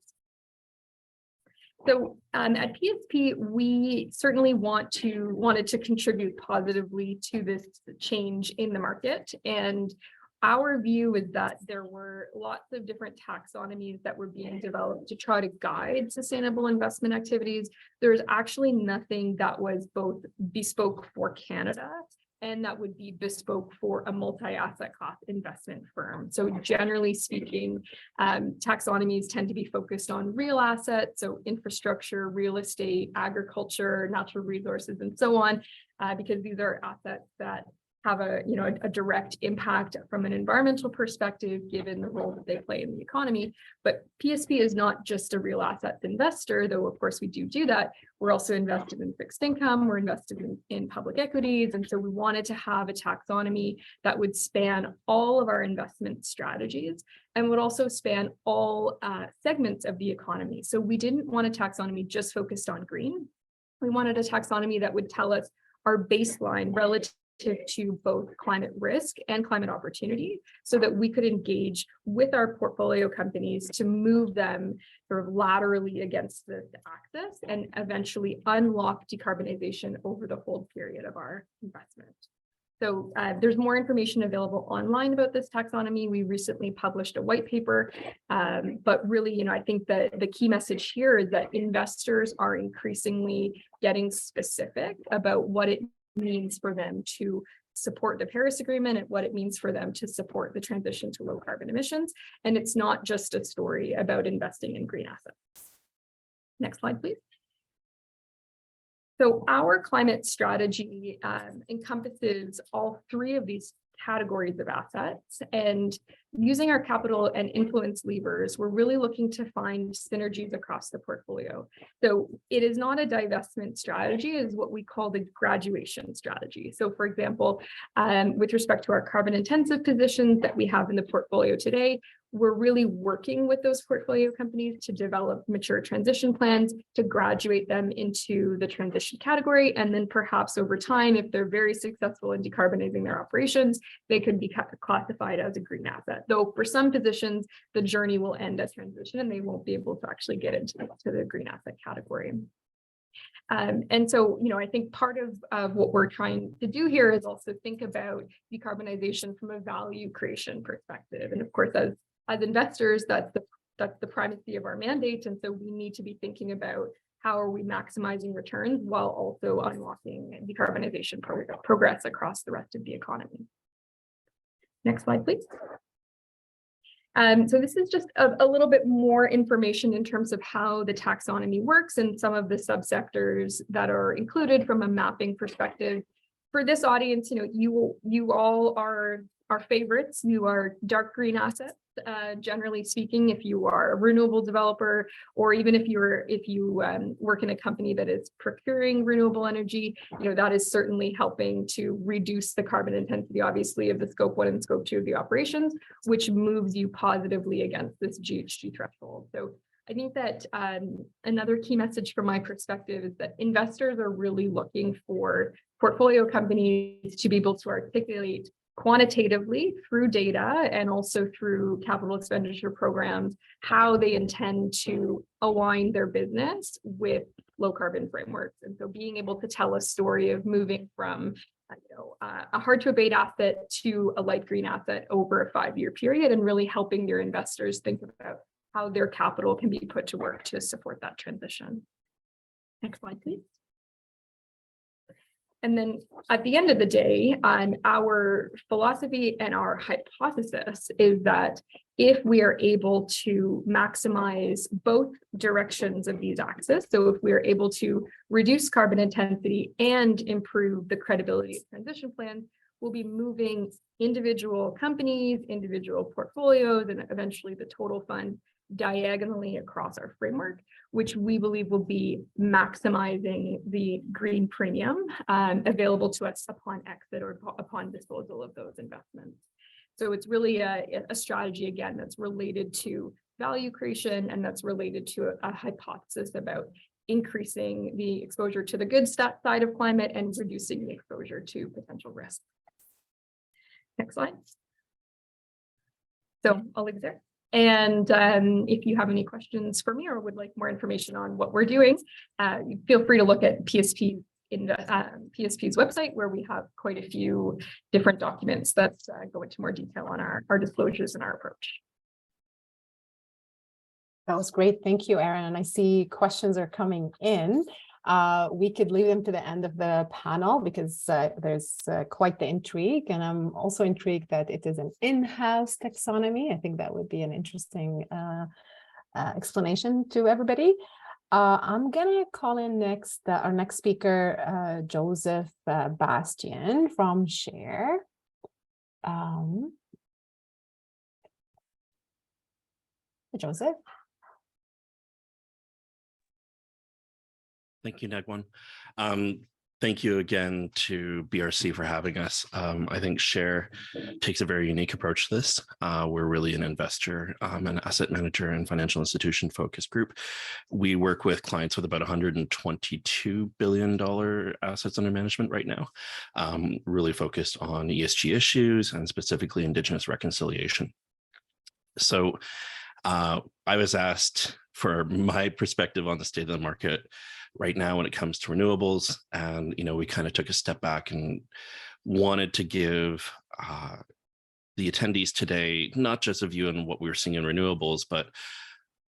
So at PSP, we certainly wanted to contribute positively to this change in the market. And our view is that there were lots of different taxonomies that were being developed to try to guide sustainable investment activities. There's actually nothing that was both bespoke for Canada and that would be bespoke for a multi-asset class investment firm. So generally speaking, taxonomies tend to be focused on real assets, so infrastructure, real estate, agriculture, natural resources, and so on, because these are assets that have a direct impact from an environmental perspective, given the role that they play in the economy. But PSP is not just a real assets investor, though of course we do that. We're also invested in fixed income, we're invested in public equities. And so we wanted to have a taxonomy that would span all of our investment strategies and would also span all segments of the economy. So we didn't want a taxonomy just focused on green. We wanted a taxonomy that would tell us our baseline relative to both climate risk and climate opportunity so that we could engage with our portfolio companies to move them sort of laterally against this axis and eventually unlock decarbonization over the whole period of our investment. So there's more information available online about this taxonomy. We recently published a white paper, but really, I think that the key message here is that investors are increasingly getting specific about what it means for them to support the Paris Agreement and what it means for them to support the transition to low carbon emissions. And it's not just a story about investing in green assets. Next slide, please. So our climate strategy encompasses all three of these categories of assets, and using our capital and influence levers, we're really looking to find synergies across the portfolio. So it is not a divestment strategy, it is what we call the graduation strategy. So for example, with respect to our carbon intensive positions that we have in the portfolio today, we're really working with those portfolio companies to develop mature transition plans to graduate them into the transition category. And then perhaps over time, if they're very successful in decarbonizing their operations, they could be classified as a green asset. Though for some positions, the journey will end at transition and they won't be able to actually get into the green asset category. And so, I think part of what we're trying to do here is also think about decarbonization from a value creation perspective. And of course, as investors, that's the primacy of our mandate. And so we need to be thinking about how are we maximizing returns while also unlocking decarbonization progress across the rest of the economy. Next slide, please. So this is just a little bit more information in terms of how the taxonomy works and some of the subsectors that are included from a mapping perspective. For this audience, you all are our favorites. You are dark green assets. Generally speaking, if you are a renewable developer, or even if you work in a company that is procuring renewable energy, that is certainly helping to reduce the carbon intensity, obviously, of the scope 1 and scope 2 of the operations, which moves you positively against this GHG threshold. So I think that another key message from my perspective is that investors are really looking for portfolio companies to be able to articulate quantitatively through data and also through capital expenditure programs, how they intend to align their business with low carbon frameworks. And so being able to tell a story of moving from a hard to abate asset to a light green asset over a 5-year period, and really helping your investors think about how their capital can be put to work to support that transition. Next slide, please. And then at the end of the day, our philosophy and our hypothesis is that if we are able to maximize both directions of these axes, so if we are able to reduce carbon intensity and improve the credibility of transition plans, we'll be moving individual companies, individual portfolios, and eventually the total fund diagonally across our framework, which we believe will be maximizing the green premium available to us upon exit or upon disposal of those investments. So it's really a strategy, again, that's related to value creation, and that's related to a hypothesis about increasing the exposure to the good side of climate and reducing the exposure to potential risk. Next slide. So I'll leave it there. And if you have any questions for me or would like more information on what we're doing, feel free to look at PSP's website, where we have quite a few different documents that go into more detail on our disclosures and our approach. That was great. Thank you, Erin. And I see questions are coming in. We could leave them to the end of the panel because there's quite the intrigue. And I'm also intrigued that it is an in-house taxonomy. I think that would be an interesting explanation to everybody. I'm going to call in next our next speaker, Joseph Bastien from Share. Joseph. Thank you, Negwan. Thank you again to BRC for having us. I think Share takes a very unique approach to this. We're really an investor, an asset manager and financial institution focused group. We work with clients with about $122 billion assets under management right now, really focused on ESG issues and specifically Indigenous reconciliation. So I was asked for my perspective on the state of the market right now when it comes to renewables. And, we kind of took a step back and wanted to give the attendees today, not just a view on what we were seeing in renewables, but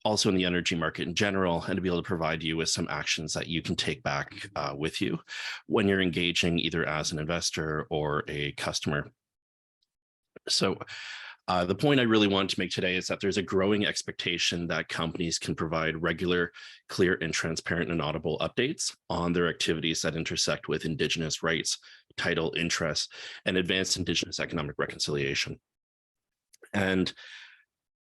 also in the energy market in general, and to be able to provide you with some actions that you can take back with you when you're engaging either as an investor or a customer. So the point I really want to make today is that there's a growing expectation that companies can provide regular, clear, and transparent and audible updates on their activities that intersect with Indigenous rights, title, interests, and advanced Indigenous economic reconciliation. And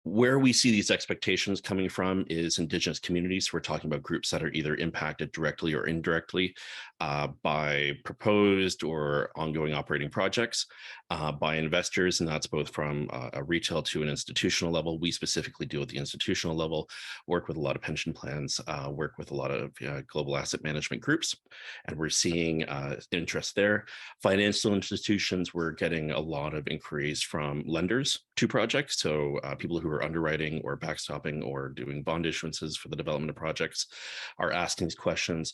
where we see these expectations coming from is Indigenous communities. We're talking about groups that are either impacted directly or indirectly by proposed or ongoing operating projects, by investors, and that's both from a retail to an institutional level. We specifically deal with the institutional level, work with a lot of pension plans, work with a lot of global asset management groups, and we're seeing interest there. Financial institutions, we're getting a lot of inquiries from lenders to projects, so people who are underwriting or backstopping or doing bond issuances for the development of projects are asking these questions.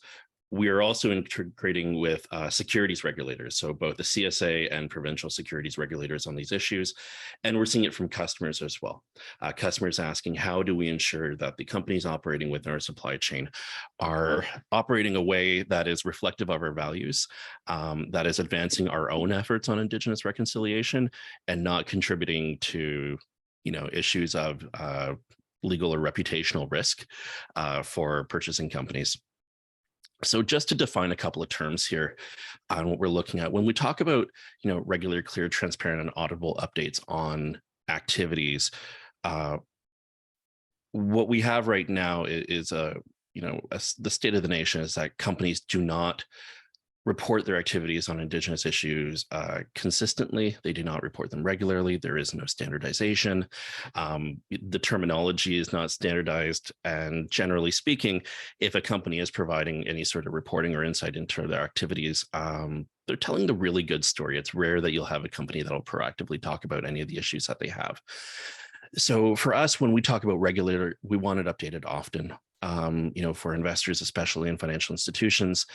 We are also integrating with securities regulators, so both the CSA and provincial securities regulators on these issues, and we're seeing it from customers as well. Customers asking, how do we ensure that the companies operating within our supply chain are operating a way that is reflective of our values, that is advancing our own efforts on Indigenous reconciliation, and not contributing to issues of legal or reputational risk for purchasing companies. So just to define a couple of terms here on what we're looking at, when we talk about regular, clear, transparent, and audible updates on activities, what we have right now is the state of the nation is that companies do not report their activities on Indigenous issues consistently. They do not report them regularly. There is no standardization. The terminology is not standardized. And generally speaking, if a company is providing any sort of reporting or insight into their activities, they're telling the really good story. It's rare that you'll have a company that'll proactively talk about any of the issues that they have. So for us, when we talk about regulator, we want it updated often. For investors, especially in financial institutions,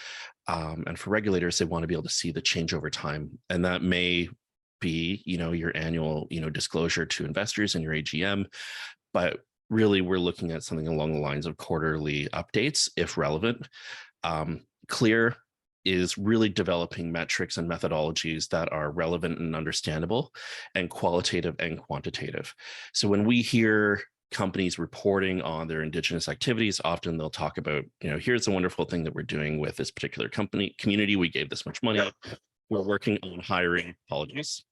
and for regulators, they want to be able to see the change over time. And that may be, your annual, disclosure to investors in your AGM, but really we're looking at something along the lines of quarterly updates, if relevant. Clear is really developing metrics and methodologies that are relevant and understandable, and qualitative and quantitative. So when we hear companies reporting on their Indigenous activities, often they'll talk about, here's the wonderful thing that we're doing with this particular community. We gave this much money. We're working on hiring. Apologies.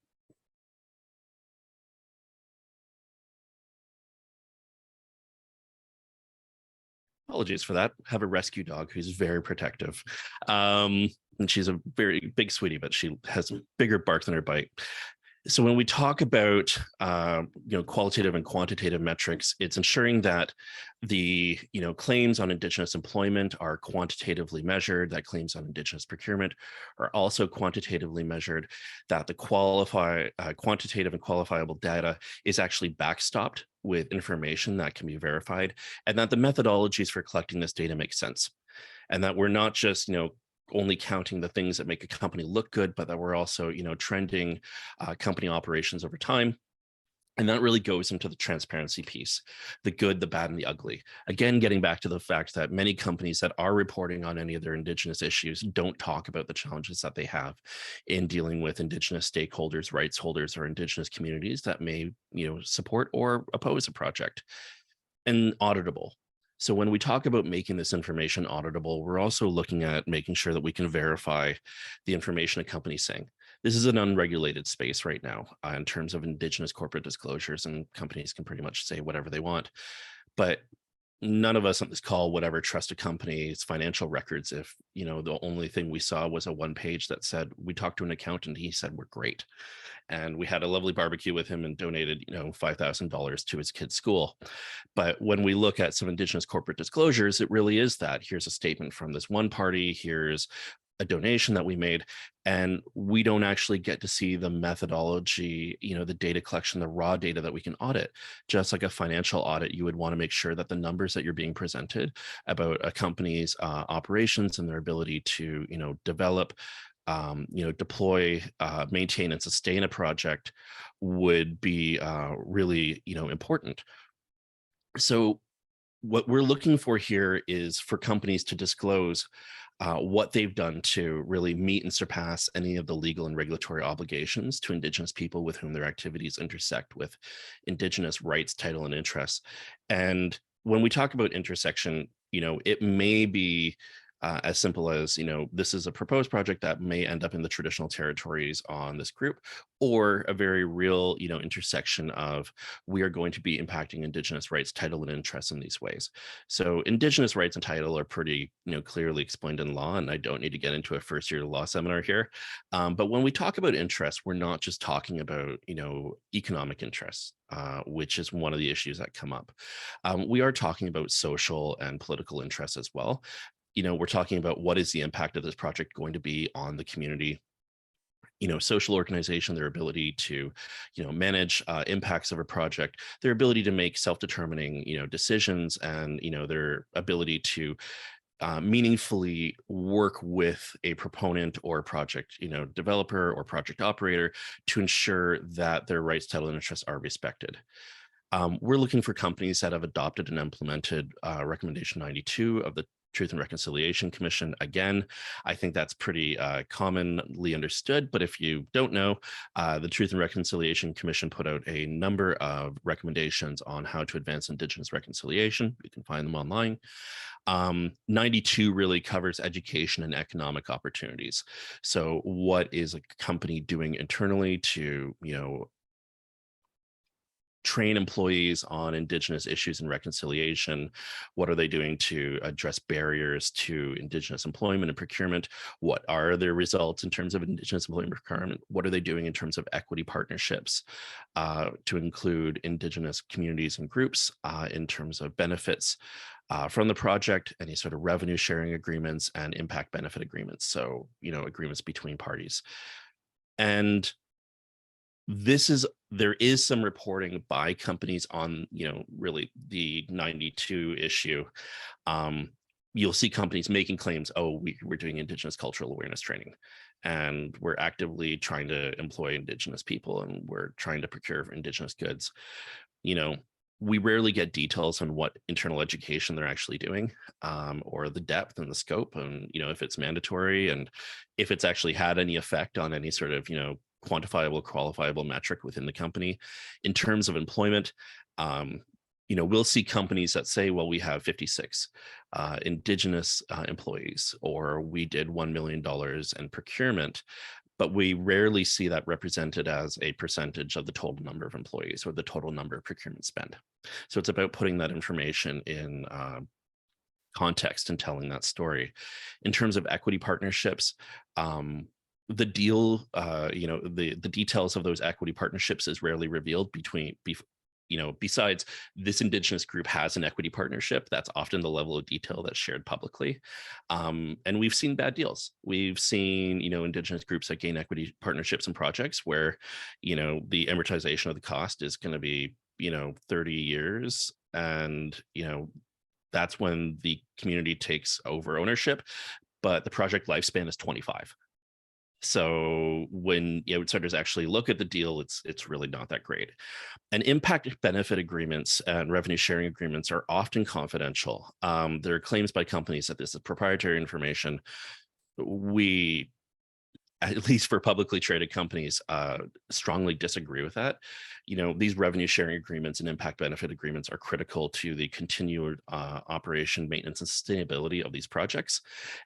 Apologies for that. Have a rescue dog who's very protective. And she's a very big sweetie, but she has a bigger bark than her bite. So when we talk about qualitative and quantitative metrics, it's ensuring that the claims on Indigenous employment are quantitatively measured, that claims on Indigenous procurement are also quantitatively measured, that the quantitative and qualifiable data is actually backstopped with information that can be verified, and that the methodologies for collecting this data make sense, and that we're not just only counting the things that make a company look good, but that we're also, trending company operations over time. And that really goes into the transparency piece, the good, the bad, and the ugly. Again, getting back to the fact that many companies that are reporting on any of their Indigenous issues don't talk about the challenges that they have in dealing with Indigenous stakeholders, rights holders, or Indigenous communities that may, support or oppose a project. And auditable. So when we talk about making this information auditable, we're also looking at making sure that we can verify the information a company's saying. This is an unregulated space right now in terms of Indigenous corporate disclosures, and companies can pretty much say whatever they want. But none of us on this call would ever trust a company's financial records if, the only thing we saw was a one page that said, we talked to an accountant, he said, we're great. And we had a lovely barbecue with him and donated, $5,000 to his kid's school. But when we look at some Indigenous corporate disclosures, it really is that here's a statement from this one party, here's a donation that we made, and we don't actually get to see the methodology, the data collection, the raw data that we can audit. Just like a financial audit, you would want to make sure that the numbers that you're being presented about a company's operations and their ability to, develop deploy, maintain, and sustain a project would be really, important. So what we're looking for here is for companies to disclose what they've done to really meet and surpass any of the legal and regulatory obligations to Indigenous people with whom their activities intersect with Indigenous rights, title, and interests. And when we talk about intersection, it may be as simple as, this is a proposed project that may end up in the traditional territories on this group, or a very real, intersection of we are going to be impacting Indigenous rights, title, and interests in these ways. So Indigenous rights and title are pretty, clearly explained in law, and I don't need to get into a first-year law seminar here. But when we talk about interests, we're not just talking about, economic interests, which is one of the issues that come up. We are talking about social and political interests as well. We're talking about what is the impact of this project going to be on the community, social organization, their ability to, manage impacts of a project, their ability to make self-determining, decisions, and, their ability to meaningfully work with a proponent or project, developer or project operator to ensure that their rights, title, and interests are respected. We're looking for companies that have adopted and implemented Recommendation 92 of the Truth and Reconciliation Commission. Again, I think that's pretty commonly understood, but if you don't know, the Truth and Reconciliation Commission put out a number of recommendations on how to advance Indigenous reconciliation. You can find them online. 92 really covers education and economic opportunities. So what is a company doing internally to, train employees on Indigenous issues and reconciliation? What are they doing to address barriers to Indigenous employment and procurement? What are their results in terms of Indigenous employment and procurement? What are they doing in terms of equity partnerships to include Indigenous communities and groups in terms of benefits from the project, any sort of revenue sharing agreements and impact benefit agreements? So, agreements between parties. And there is some reporting by companies on, really the 92 issue. You'll see companies making claims, oh, we're doing Indigenous cultural awareness training, and we're actively trying to employ Indigenous people, and we're trying to procure Indigenous goods. We rarely get details on what internal education they're actually doing, or the depth and the scope, and, if it's mandatory, and if it's actually had any effect on any sort of, quantifiable, qualifiable metric within the company. In terms of employment, we'll see companies that say, well, we have 56 Indigenous employees, or we did $1 million in procurement, but we rarely see that represented as a percentage of the total number of employees or the total number of procurement spend. So it's about putting that information in context and telling that story. In terms of equity partnerships, the deal, the details of those equity partnerships is rarely revealed besides this Indigenous group has an equity partnership. That's often the level of detail that's shared publicly. And we've seen bad deals. We've seen, Indigenous groups that gain equity partnerships and projects where, the amortization of the cost is going to be, 30 years. And, that's when the community takes over ownership, but the project lifespan is 25. So when outsiders actually look at the deal, it's really not that great. And impact benefit agreements and revenue sharing agreements are often confidential. There are claims by companies that this is proprietary information. We, at least for publicly traded companies, strongly disagree with that. These revenue sharing agreements and impact benefit agreements are critical to the continued operation, maintenance, and sustainability of these projects.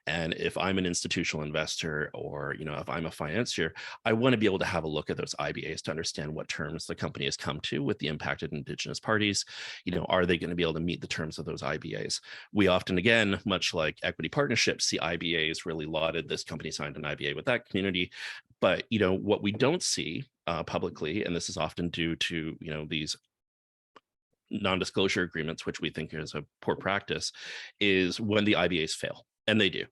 And if I'm an institutional investor, or if I'm a financier, I want to be able to have a look at those IBAs to understand what terms the company has come to with the impacted Indigenous parties. Are they going to be able to meet the terms of those IBAs? We often, again, much like equity partnerships, see IBAs really lauded. This company signed an IBA with that community. But what we don't see publicly, and this is often due to these non-disclosure agreements, which we think is a poor practice, is when the IBAs fail, and they do.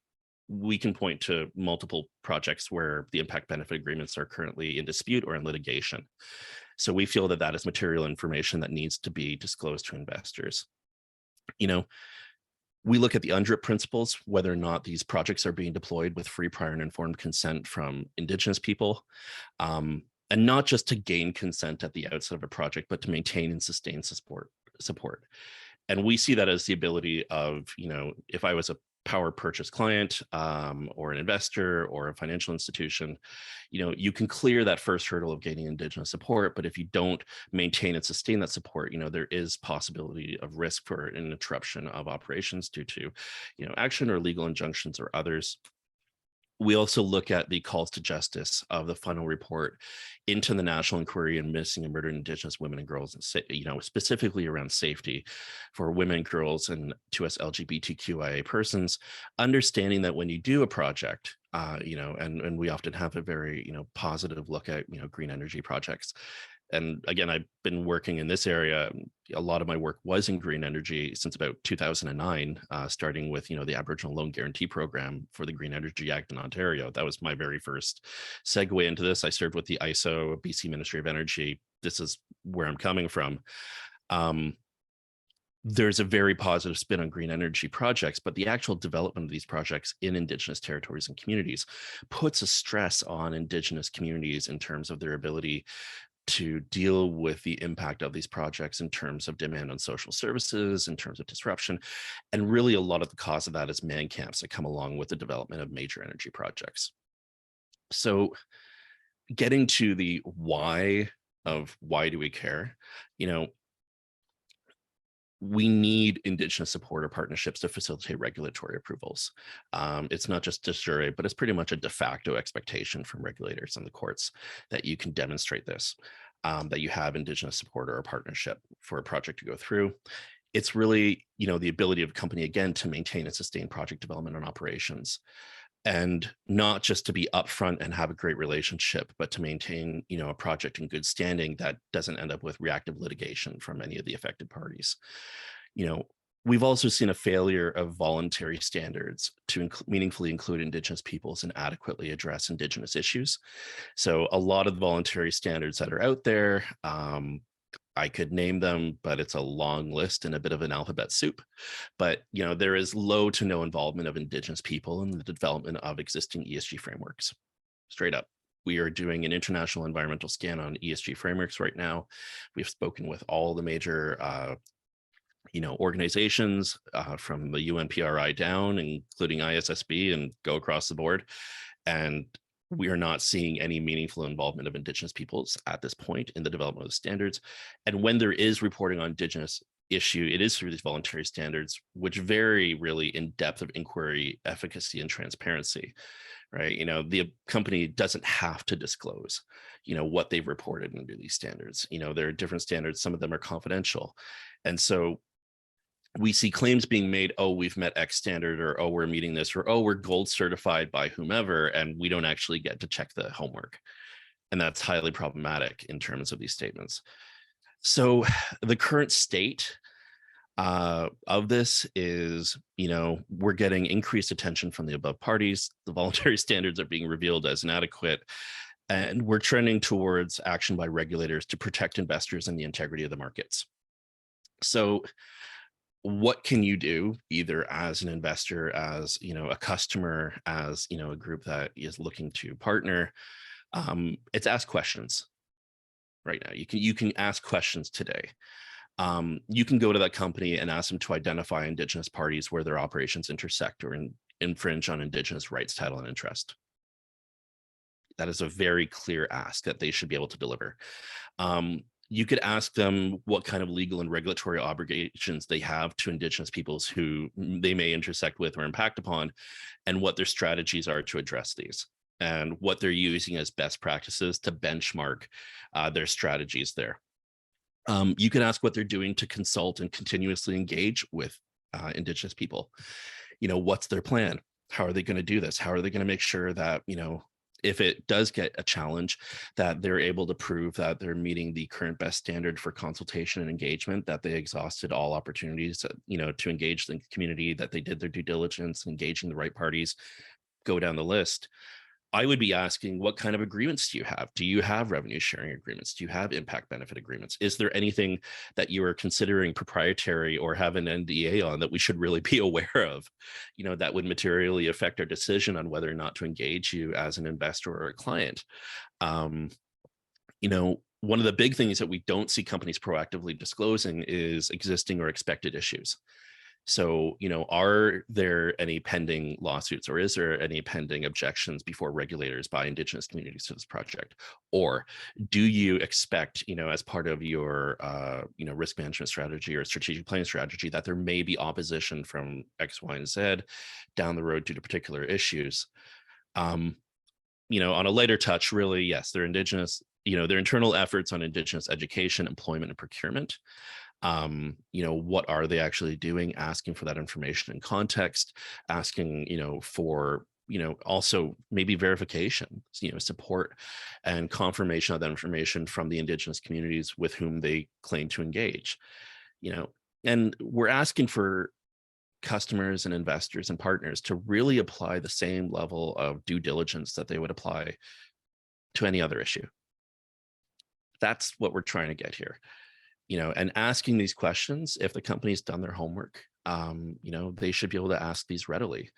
We can point to multiple projects where the impact benefit agreements are currently in dispute or in litigation. So we feel that that is material information that needs to be disclosed to investors. We look at the UNDRIP principles, whether or not these projects are being deployed with free, prior, and informed consent from Indigenous people, and not just to gain consent at the outset of a project, but to maintain and sustain support. And we see that as the ability of, if I was a power purchase client or an investor or a financial institution, you can clear that first hurdle of gaining Indigenous support. But if you don't maintain and sustain that support, there is possibility of risk for an interruption of operations due to, action or legal injunctions or others. We also look at the calls to justice of the final report into the National Inquiry in Missing and Murdered Indigenous Women and Girls, and specifically around safety for women, girls, and to us LGBTQIA persons, understanding that when you do a project, and we often have a very, positive look at, green energy projects. And again, I've been working in this area. A lot of my work was in green energy since about 2009, starting with, the Aboriginal Loan Guarantee Program for the Green Energy Act in Ontario. That was my very first segue into this. I served with the ISO, BC Ministry of Energy. This is where I'm coming from. There's a very positive spin on green energy projects, but the actual development of these projects in Indigenous territories and communities puts a stress on Indigenous communities in terms of their ability to deal with the impact of these projects in terms of demand on social services, in terms of disruption. And really a lot of the cause of that is man camps that come along with the development of major energy projects. So getting to the why of why do we care, we need Indigenous support or partnerships to facilitate regulatory approvals. It's not just de jure, but it's pretty much a de facto expectation from regulators and the courts that you can demonstrate this, that you have Indigenous support or a partnership for a project to go through. It's really, the ability of a company, again, to maintain and sustain project development and operations. And not just to be upfront and have a great relationship, but to maintain, a project in good standing that doesn't end up with reactive litigation from any of the affected parties. We've also seen a failure of voluntary standards to meaningfully include Indigenous peoples and adequately address Indigenous issues. So a lot of the voluntary standards that are out there, I could name them, but it's a long list and a bit of an alphabet soup. But, there is low to no involvement of Indigenous people in the development of existing ESG frameworks. Straight up. We are doing an international environmental scan on ESG frameworks right now. We've spoken with all the major, organizations from the UNPRI down, including ISSB, and go across the board. And we are not seeing any meaningful involvement of Indigenous peoples at this point in the development of the standards. And when there is reporting on Indigenous issue, it is through these voluntary standards, which vary really in depth of inquiry, efficacy, and transparency, right? The company doesn't have to disclose, what they've reported under these standards. There are different standards. Some of them are confidential. And so we see claims being made, oh, we've met X standard, or, oh, we're meeting this, or, oh, we're gold certified by whomever, and we don't actually get to check the homework. And that's highly problematic in terms of these statements. So the current state of this is, we're getting increased attention from the above parties. The voluntary standards are being revealed as inadequate, and we're trending towards action by regulators to protect investors and the integrity of the markets. So what can you do, either as an investor, as a customer, as a group that is looking to partner? It's ask questions right now. You can ask questions today. You can go to that company and ask them to identify Indigenous parties where their operations intersect or infringe on Indigenous rights, title, and interest. That is a very clear ask that they should be able to deliver. You could ask them what kind of legal and regulatory obligations they have to Indigenous peoples who they may intersect with or impact upon, and what their strategies are to address these, and what they're using as best practices to benchmark their strategies there. You can ask what they're doing to consult and continuously engage with Indigenous people. What's their plan? How are they going to do this? How are they going to make sure that, if it does get a challenge, that they're able to prove that they're meeting the current best standard for consultation and engagement, that they exhausted all opportunities, to engage the community, that they did their due diligence, engaging the right parties, go down the list. I would be asking, what kind of agreements do you have? Do you have revenue sharing agreements? Do you have impact benefit agreements? Is there anything that you are considering proprietary or have an NDA on that we should really be aware of, that would materially affect our decision on whether or not to engage you as an investor or a client? One of the big things that we don't see companies proactively disclosing is existing or expected issues. So, are there any pending lawsuits, or is there any pending objections before regulators by Indigenous communities to this project? Or do you expect, as part of your, risk management strategy or strategic planning strategy, that there may be opposition from X, Y, and Z down the road due to particular issues? On a lighter touch, really, yes, they're Indigenous, their internal efforts on Indigenous education, employment, and procurement. What are they actually doing? Asking for that information in context, asking, for, also maybe verification, support and confirmation of that information from the Indigenous communities with whom they claim to engage, and we're asking for customers and investors and partners to really apply the same level of due diligence that they would apply to any other issue. That's what we're trying to get here. And asking these questions, if the company's done their homework, they should be able to ask these readily.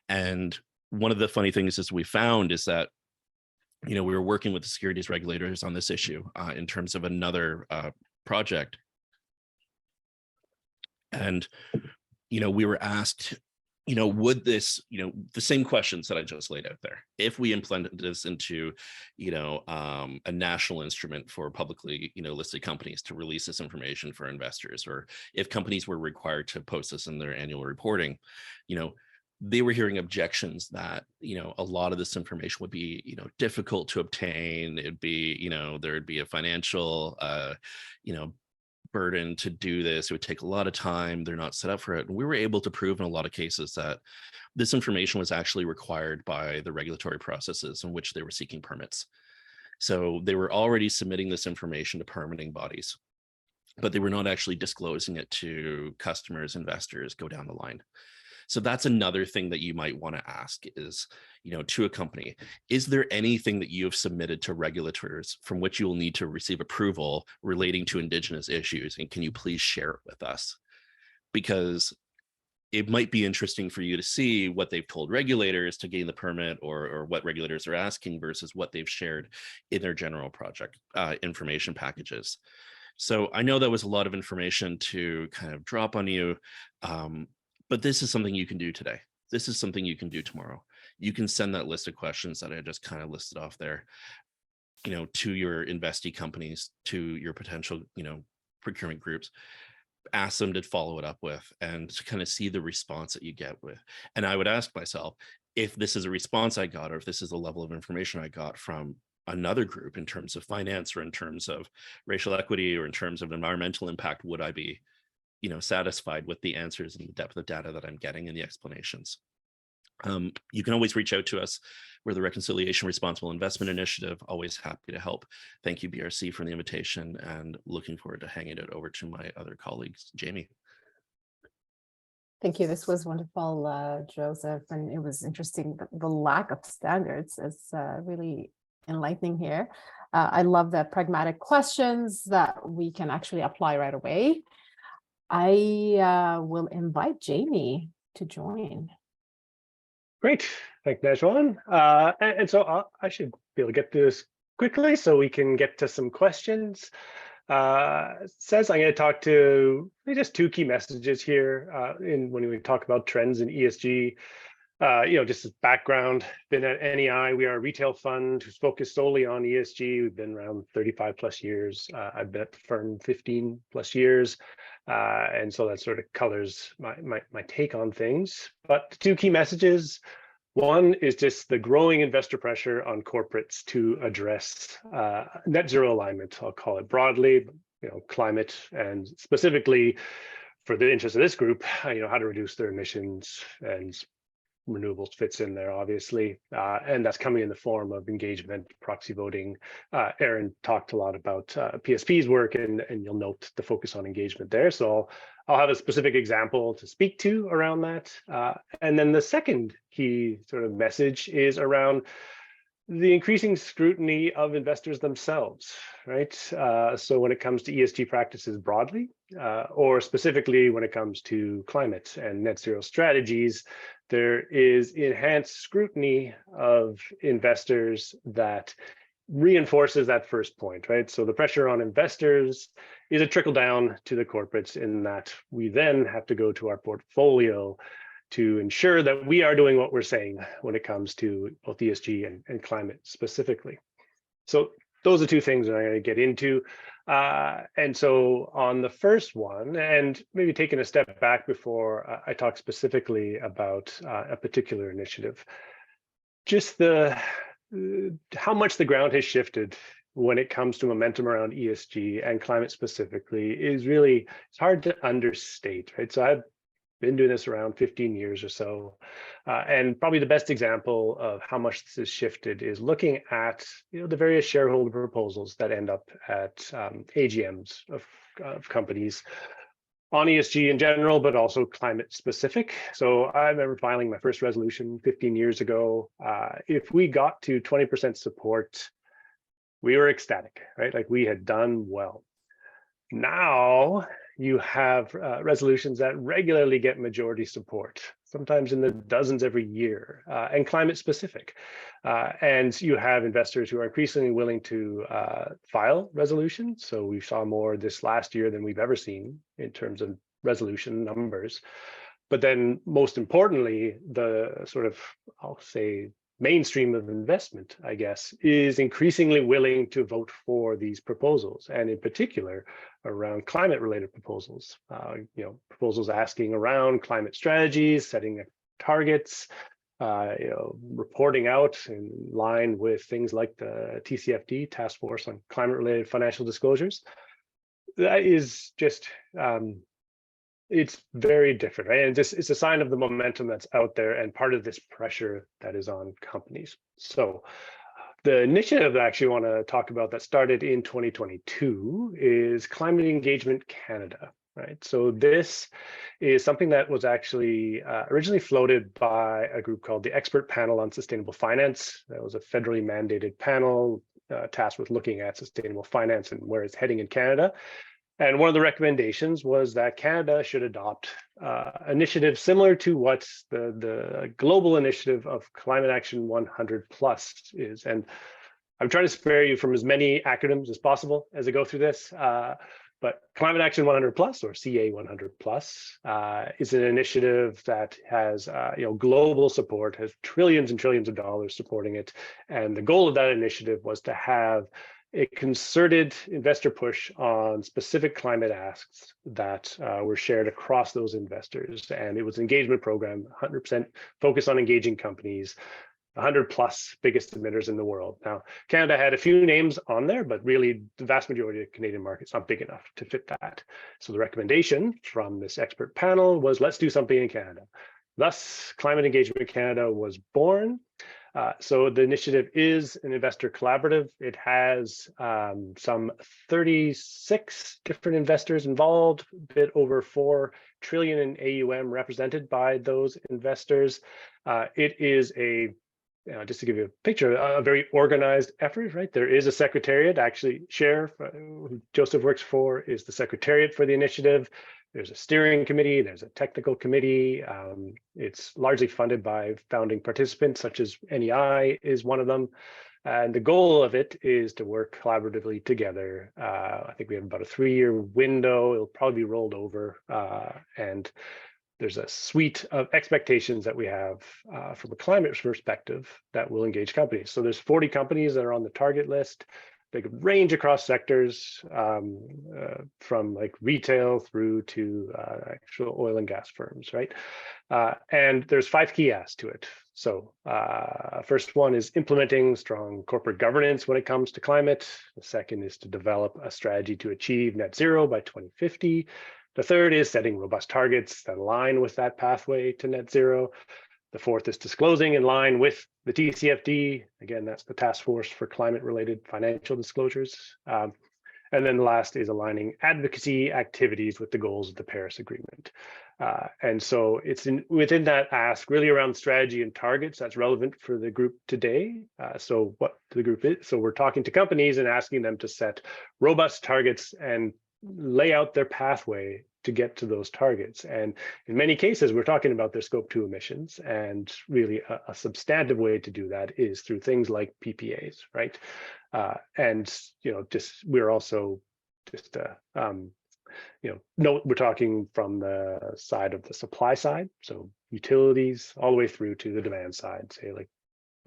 And one of the funny things is we found is that, we were working with the securities regulators on this issue in terms of another project. And, we were asked, would this, the same questions that I just laid out there, if we implemented this into, a national instrument for publicly, listed companies to release this information for investors, or if companies were required to post this in their annual reporting, they were hearing objections that, a lot of this information would be, difficult to obtain. It'd be, there'd be a financial, burden to do this. It would take a lot of time. They're not set up for it. And we were able to prove in a lot of cases that this information was actually required by the regulatory processes in which they were seeking permits. So they were already submitting this information to permitting bodies, but they were not actually disclosing it to customers, investors, go down the line. So that's another thing that you might want to ask is, to a company, is there anything that you have submitted to regulators from which you will need to receive approval relating to Indigenous issues? And can you please share it with us? Because it might be interesting for you to see what they've told regulators to gain the permit, or what regulators are asking versus what they've shared in their general project information packages. So I know that was a lot of information to kind of drop on you. But this is something you can do today. This is something you can do tomorrow. You can send that list of questions that I just kind of listed off there, to your investee companies, to your potential, procurement groups, ask them to follow it up with, and to kind of see the response that you get with. And I would ask myself, if this is a response I got, or if this is the level of information I got from another group in terms of finance, or in terms of racial equity, or in terms of environmental impact, would I be satisfied with the answers and the depth of data that I'm getting and the explanations? You can always reach out to us. We're the Reconciliation Responsible Investment Initiative. Always happy to help. Thank you, BRC, for the invitation, and looking forward to hanging it over to my other colleagues. Jamie. Thank you. This was wonderful, Joseph, and it was interesting. The lack of standards is really enlightening here. I love the pragmatic questions that we can actually apply right away. I will invite Jamie to join. Great, thank you, Najwan. And so I should be able to get through this quickly so we can get to some questions. Says I'm going to talk to just two key messages here when we talk about trends in ESG. Just as background, been at NEI. We are a retail fund who's focused solely on ESG. We've been around 35 plus years. I've been at the firm 15 plus years. And so that sort of colors my take on things. But two key messages. One is just the growing investor pressure on corporates to address net zero alignment. I'll call it broadly, climate, and specifically for the interest of this group, how to reduce their emissions, and renewables fits in there, obviously, and that's coming in the form of engagement, proxy voting. Erin talked a lot about PSP's work, and you'll note the focus on engagement there. So I'll have a specific example to speak to around that. And then the second key sort of message is around the increasing scrutiny of investors themselves, right? So when it comes to ESG practices broadly, or specifically when it comes to climate and net zero strategies, there is enhanced scrutiny of investors that reinforces that first point, right? So the pressure on investors is a trickle down to the corporates in that we then have to go to our portfolio to ensure that we are doing what we're saying when it comes to both ESG and climate specifically. So those are two things that I'm going to get into. And so on the first one, and maybe taking a step back before I talk specifically about a particular initiative, just how much the ground has shifted when it comes to momentum around ESG and climate specifically is really, it's hard to understate, right? So I've been doing this around 15 years or so. And probably the best example of how much this has shifted is looking at the various shareholder proposals that end up at AGMs of companies on ESG in general, but also climate specific. So I remember filing my first resolution 15 years ago. If we got to 20% support, we were ecstatic, right? Like we had done well. Now you have resolutions that regularly get majority support, sometimes in the dozens every year, and climate specific. And you have investors who are increasingly willing to file resolutions. So we saw more this last year than we've ever seen in terms of resolution numbers. But then most importantly, the sort of, I'll say, mainstream of investment, I guess, is increasingly willing to vote for these proposals, and in particular around climate-related proposals. Proposals asking around climate strategies, setting targets, reporting out in line with things like the TCFD, Task Force on Climate-Related Financial Disclosures. That is just it's very different, right? And it's a sign of the momentum that's out there and part of this pressure that is on companies. So the initiative that I actually want to talk about that started in 2022 is Climate Engagement Canada, right? So this is something that was actually originally floated by a group called the Expert Panel on Sustainable Finance. That was a federally mandated panel tasked with looking at sustainable finance and where it's heading in Canada. And one of the recommendations was that Canada should adopt initiatives similar to what the global initiative of Climate Action 100 Plus is. And I'm trying to spare you from as many acronyms as possible as I go through this. But Climate Action 100 Plus, or CA 100 Plus, is an initiative that has global support, has trillions and trillions of dollars supporting it. And the goal of that initiative was to have a concerted investor push on specific climate asks that were shared across those investors. And it was an engagement program, 100% focused on engaging companies, 100 plus biggest emitters in the world. Now, Canada had a few names on there, but really the vast majority of the Canadian market's not big enough to fit that. So the recommendation from this expert panel was, let's do something in Canada. Thus, Climate Engagement Canada was born. So the initiative is an investor collaborative. It has some 36 different investors involved, a bit over 4 trillion in AUM represented by those investors. It is just to give you a picture, a very organized effort, right? There is a secretariat. Actually, Cher, who Joseph works for, is the secretariat for the initiative. There's a steering committee, there's a technical committee. It's largely funded by founding participants, such as NEI is one of them. And the goal of it is to work collaboratively together. I think we have about a 3-year window. It'll probably be rolled over. And there's a suite of expectations that we have from a climate perspective that will engage companies. So there's 40 companies that are on the target list. They could range across sectors from like retail through to actual oil and gas firms, right? And there's 5 key asks to it. So first one is implementing strong corporate governance when it comes to climate. The second is to develop a strategy to achieve net zero by 2050. The third is setting robust targets that align with that pathway to net zero. The fourth is disclosing in line with the TCFD. Again, that's the Task Force for Climate-Related Financial Disclosures. And then the last is aligning advocacy activities with the goals of the Paris Agreement. And so it's within that ask really around strategy and targets that's relevant for the group today. So what the group is, so we're talking to companies and asking them to set robust targets and lay out their pathway to get to those targets. And in many cases, we're talking about their scope 2 emissions, and really a substantive way to do that is through things like PPAs, right? And we're also just we're talking from the side of the supply side, so utilities all the way through to the demand side, say like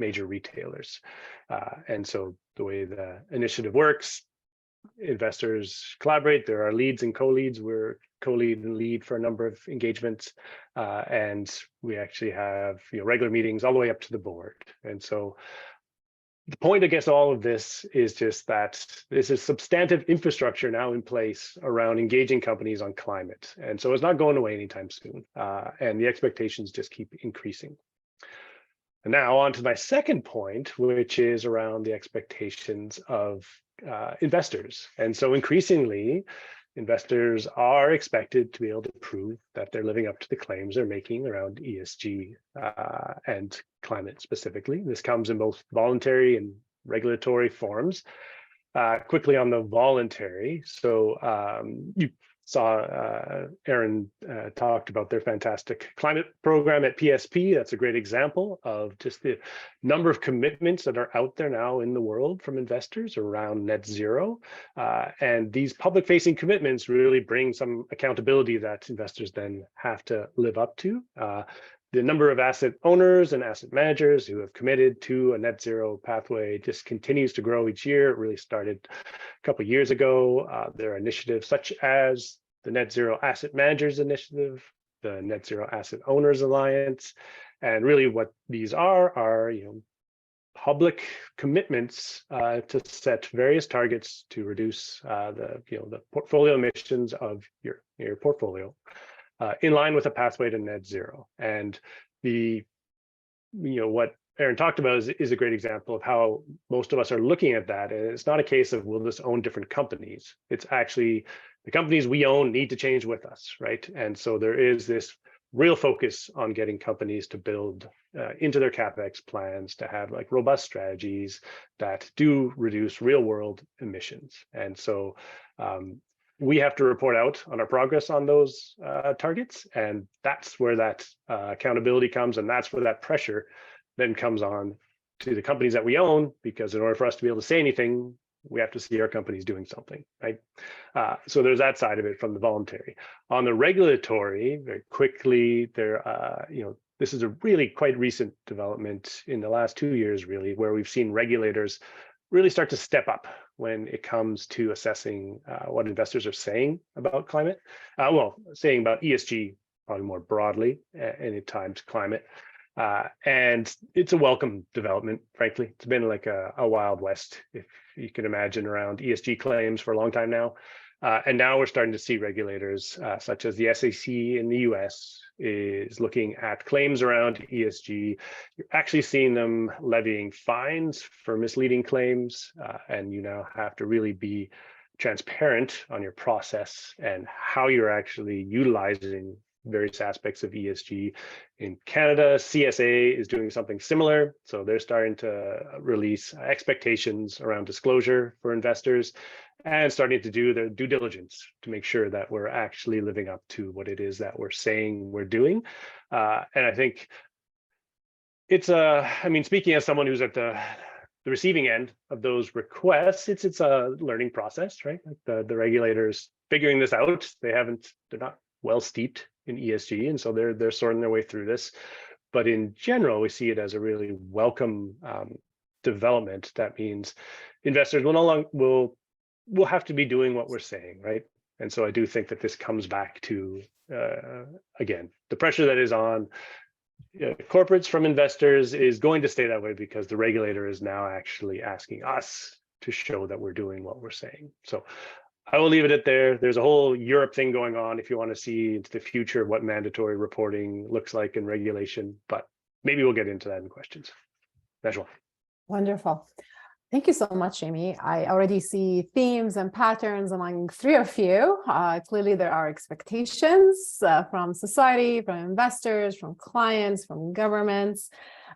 major retailers. And so the way the initiative works, investors collaborate. There are leads and co-leads. We're co-lead and lead for a number of engagements, and we actually have regular meetings all the way up to the board. And so the point, I guess, all of this is just that this is substantive infrastructure now in place around engaging companies on climate, and so it's not going away anytime soon. And the expectations just keep increasing. And now on to my second point, which is around the expectations of investors. And so increasingly, investors are expected to be able to prove that they're living up to the claims they're making around ESG and climate specifically. This comes in both voluntary and regulatory forms. Quickly on the voluntary, so you saw Erin talked about their fantastic climate program at PSP. That's a great example of just the number of commitments that are out there now in the world from investors around net zero. And these public-facing commitments really bring some accountability that investors then have to live up to. The number of asset owners and asset managers who have committed to a net zero pathway just continues to grow each year. It really started a couple of years ago. There are initiatives such as the Net Zero Asset Managers Initiative, the Net Zero Asset Owners Alliance, and really what these are public commitments to set various targets to reduce the portfolio emissions of your portfolio. In line with a pathway to net zero. And what Erin talked about is a great example of how most of us are looking at that. And it's not a case of we'll just own different companies. It's actually the companies we own need to change with us, right? And so there is this real focus on getting companies to build into their CapEx plans to have like robust strategies that do reduce real world emissions. And so we have to report out on our progress on those targets, and that's where that accountability comes, and that's where that pressure then comes on to the companies that we own, because in order for us to be able to say anything, we have to see our companies doing something, right? So there's that side of it from the voluntary. On the regulatory, very quickly, this is a really quite recent development in the last 2 years, really, where we've seen regulators really start to step up when it comes to assessing what investors are saying about climate. Saying about ESG probably more broadly, and at times climate. And it's a welcome development, frankly. It's been like a Wild West, if you can imagine, around ESG claims for a long time now. And now we're starting to see regulators such as the SEC in the US is looking at claims around ESG. You're actually seeing them levying fines for misleading claims, and you now have to really be transparent on your process and how you're actually utilizing various aspects of ESG. In Canada, CSA is doing something similar. So they're starting to release expectations around disclosure for investors and starting to do their due diligence to make sure that we're actually living up to what it is that we're saying we're doing. And I think it's speaking as someone who's at the receiving end of those requests, it's a learning process, right? Like the regulators figuring this out. They're not well steeped in ESG, and so they're sorting their way through this. But in general, we see it as a really welcome development. That means investors will have to be doing what we're saying, right? And so I do think that this comes back to again, the pressure that is on corporates from investors is going to stay that way, because the regulator is now actually asking us to show that we're doing what we're saying. So I will leave it at there. There's a whole Europe thing going on if you want to see into the future of what mandatory reporting looks like in regulation, but maybe we'll get into that in questions. Najwa. Wonderful. Thank you so much, Jamie. I already see themes and patterns among three of you. Clearly, there are expectations from society, from investors, from clients, from governments.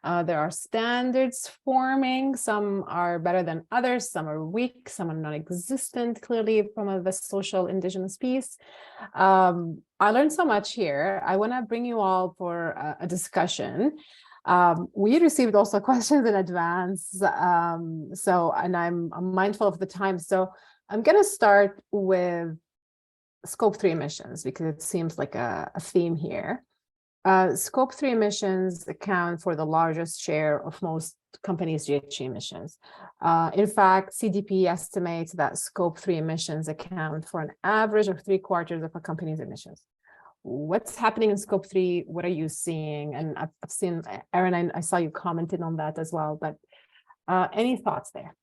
There are standards forming. Some are better than others. Some are weak. Some are non-existent, clearly, from the social indigenous piece. I learned so much here. I want to bring you all for a discussion. We received also questions in advance, and I'm mindful of the time. So I'm going to start with Scope 3 emissions because it seems like a theme here. Scope 3 emissions account for the largest share of most companies' GHG emissions. In fact, CDP estimates that Scope 3 emissions account for an average of 3/4 of a company's emissions. What's happening in Scope 3? What are you seeing? And I've seen, Erin, I saw you commented on that as well, but any thoughts there?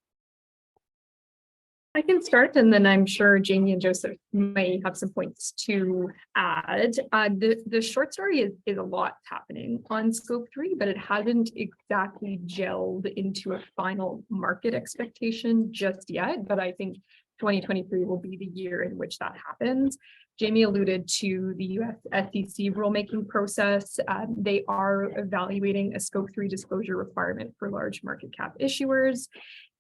I can start, and then I'm sure Jamie and Joseph may have some points to add. The short story is a lot happening on Scope 3, but it hasn't exactly gelled into a final market expectation just yet. But I think 2023 will be the year in which that happens. Jamie alluded to the US SEC rulemaking process. They are evaluating a Scope 3 disclosure requirement for large market cap issuers.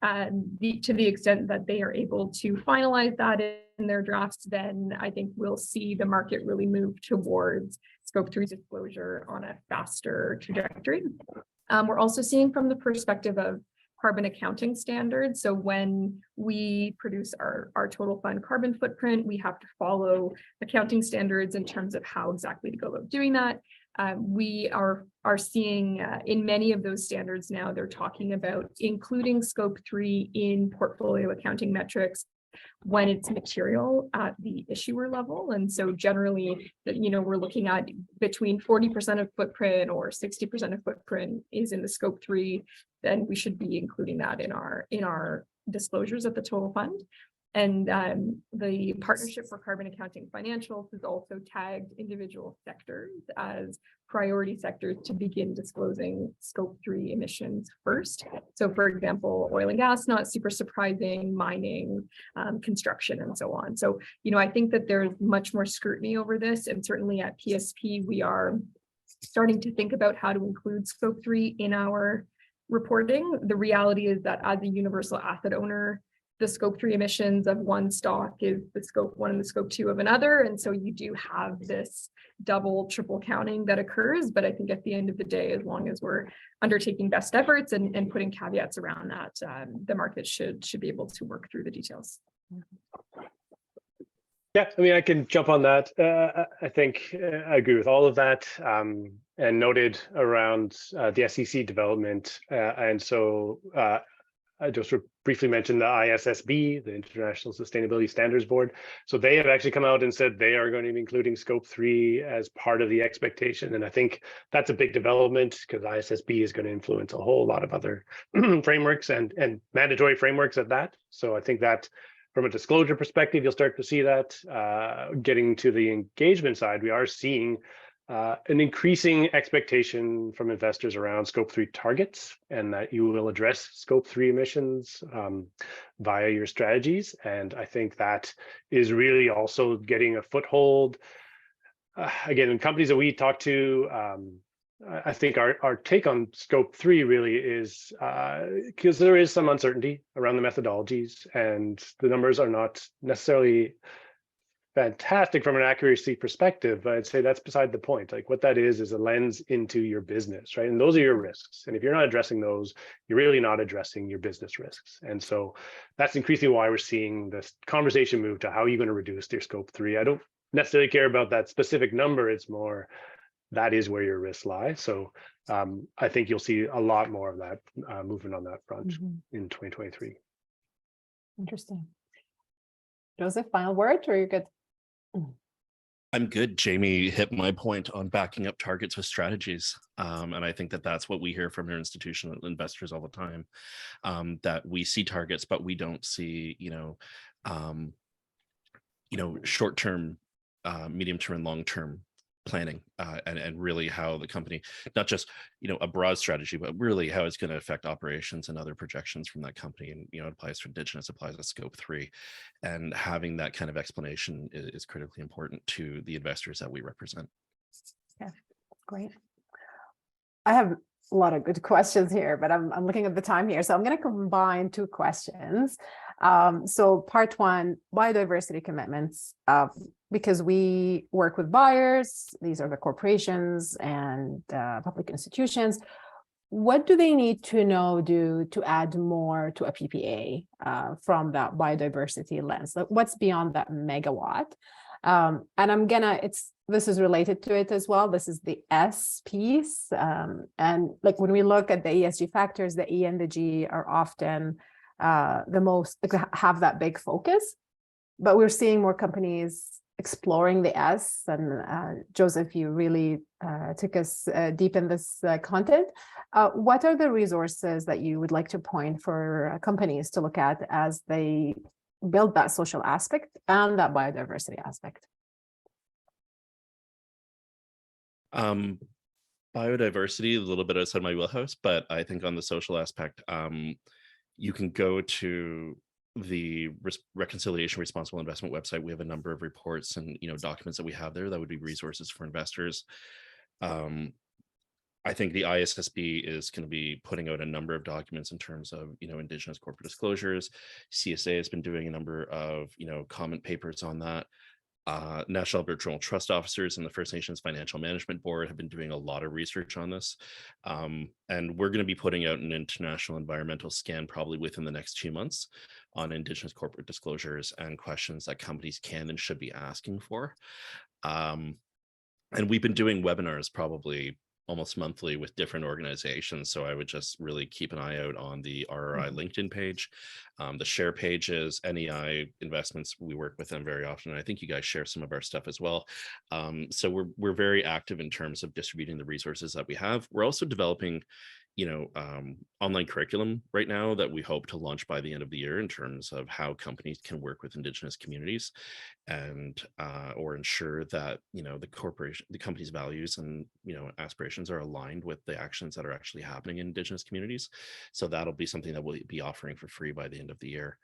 To the extent that they are able to finalize that in their drafts, then I think we'll see the market really move towards Scope 3 disclosure on a faster trajectory. We're also seeing from the perspective of carbon accounting standards. So when we produce our total fund carbon footprint, we have to follow accounting standards in terms of how exactly to go about doing that. We are seeing in many of those standards now, they're talking about including Scope 3 in portfolio accounting metrics when it's material at the issuer level. And so generally, we're looking at between 40% of footprint or 60% of footprint is in the Scope 3, then we should be including that in our disclosures of the total fund. And the Partnership for Carbon Accounting Financials has also tagged individual sectors as priority sectors to begin disclosing Scope 3 emissions first. So for example, oil and gas, not super surprising, mining, construction, and so on. So, I think that there's much more scrutiny over this. And certainly at PSP, we are starting to think about how to include Scope 3 in our reporting. The reality is that as a universal asset owner, the Scope 3 emissions of one stock is the Scope 1 and the Scope 2 of another. And so you do have this double, triple counting that occurs. But I think at the end of the day, as long as we're undertaking best efforts and putting caveats around that, the market should be able to work through the details. Yeah, I can jump on that. I think I agree with all of that, and noted around the SEC development. And so I just briefly mentioned the ISSB, the International Sustainability Standards Board. So they have actually come out and said they are going to be including Scope 3 as part of the expectation. And I think that's a big development because ISSB is going to influence a whole lot of other frameworks and mandatory frameworks at that. So I think that from a disclosure perspective, you'll start to see that. Getting to the engagement side, we are seeing an increasing expectation from investors around Scope 3 targets, and that you will address Scope 3 emissions via your strategies. And I think that is really also getting a foothold. Again, in companies that we talk to, I think our take on Scope 3 really is because there is some uncertainty around the methodologies, and the numbers are not necessarily fantastic from an accuracy perspective, but I'd say that's beside the point. Like what that is a lens into your business, right? And those are your risks. And if you're not addressing those, you're really not addressing your business risks. And so that's increasingly why we're seeing this conversation move to how are you going to reduce your Scope 3? I don't necessarily care about that specific number. It's more that is where your risks lie. So I think you'll see a lot more of that movement on that front in 2023. Interesting. Joseph, final word, or you're good? I'm good. Jamie hit my point on backing up targets with strategies. And I think that that's what we hear from your institutional investors all the time, that we see targets, but we don't see, short-term, medium-term, and long-term planning and really how the company, not just a broad strategy, but really how it's going to affect operations and other projections from that company. And it applies to Indigenous, applies to Scope 3, and having that kind of explanation is critically important to the investors that we represent. Yeah, great. I have a lot of good questions here, but I'm looking at the time here, so I'm going to combine two questions. So part one, biodiversity commitments, because we work with buyers, these are the corporations and public institutions. What do they need to know to add more to a PPA from that biodiversity lens? Like, what's beyond that megawatt? And this is related to it as well. This is the S piece. And like when we look at the ESG factors, the E and the G are often the most, have that big focus, but we're seeing more companies exploring the S. And Joseph, you really took us deep in this content. What are the resources that you would like to point for companies to look at as they build that social aspect and that biodiversity aspect? Biodiversity, a little bit outside my wheelhouse, but I think on the social aspect, you can go to the Reconciliation Responsible Investment website. We have a number of reports and documents that we have there that would be resources for investors. I think the ISSB is going to be putting out a number of documents in terms of Indigenous corporate disclosures. CSA has been doing a number of comment papers on that. National Aboriginal Trust Officers and the First Nations Financial Management Board have been doing a lot of research on this. And we're going to be putting out an international environmental scan probably within the next 2 months on Indigenous corporate disclosures and questions that companies can and should be asking for. And we've been doing webinars probably almost monthly with different organizations. So I would just really keep an eye out on the RRI LinkedIn page, the share pages, NEI Investments. We work with them very often. And I think you guys share some of our stuff as well. So we're very active in terms of distributing the resources that we have. We're also developing online curriculum right now that we hope to launch by the end of the year in terms of how companies can work with Indigenous communities and or ensure that the company's values and aspirations are aligned with the actions that are actually happening in Indigenous communities. So that'll be something that we'll be offering for free by the end of the year.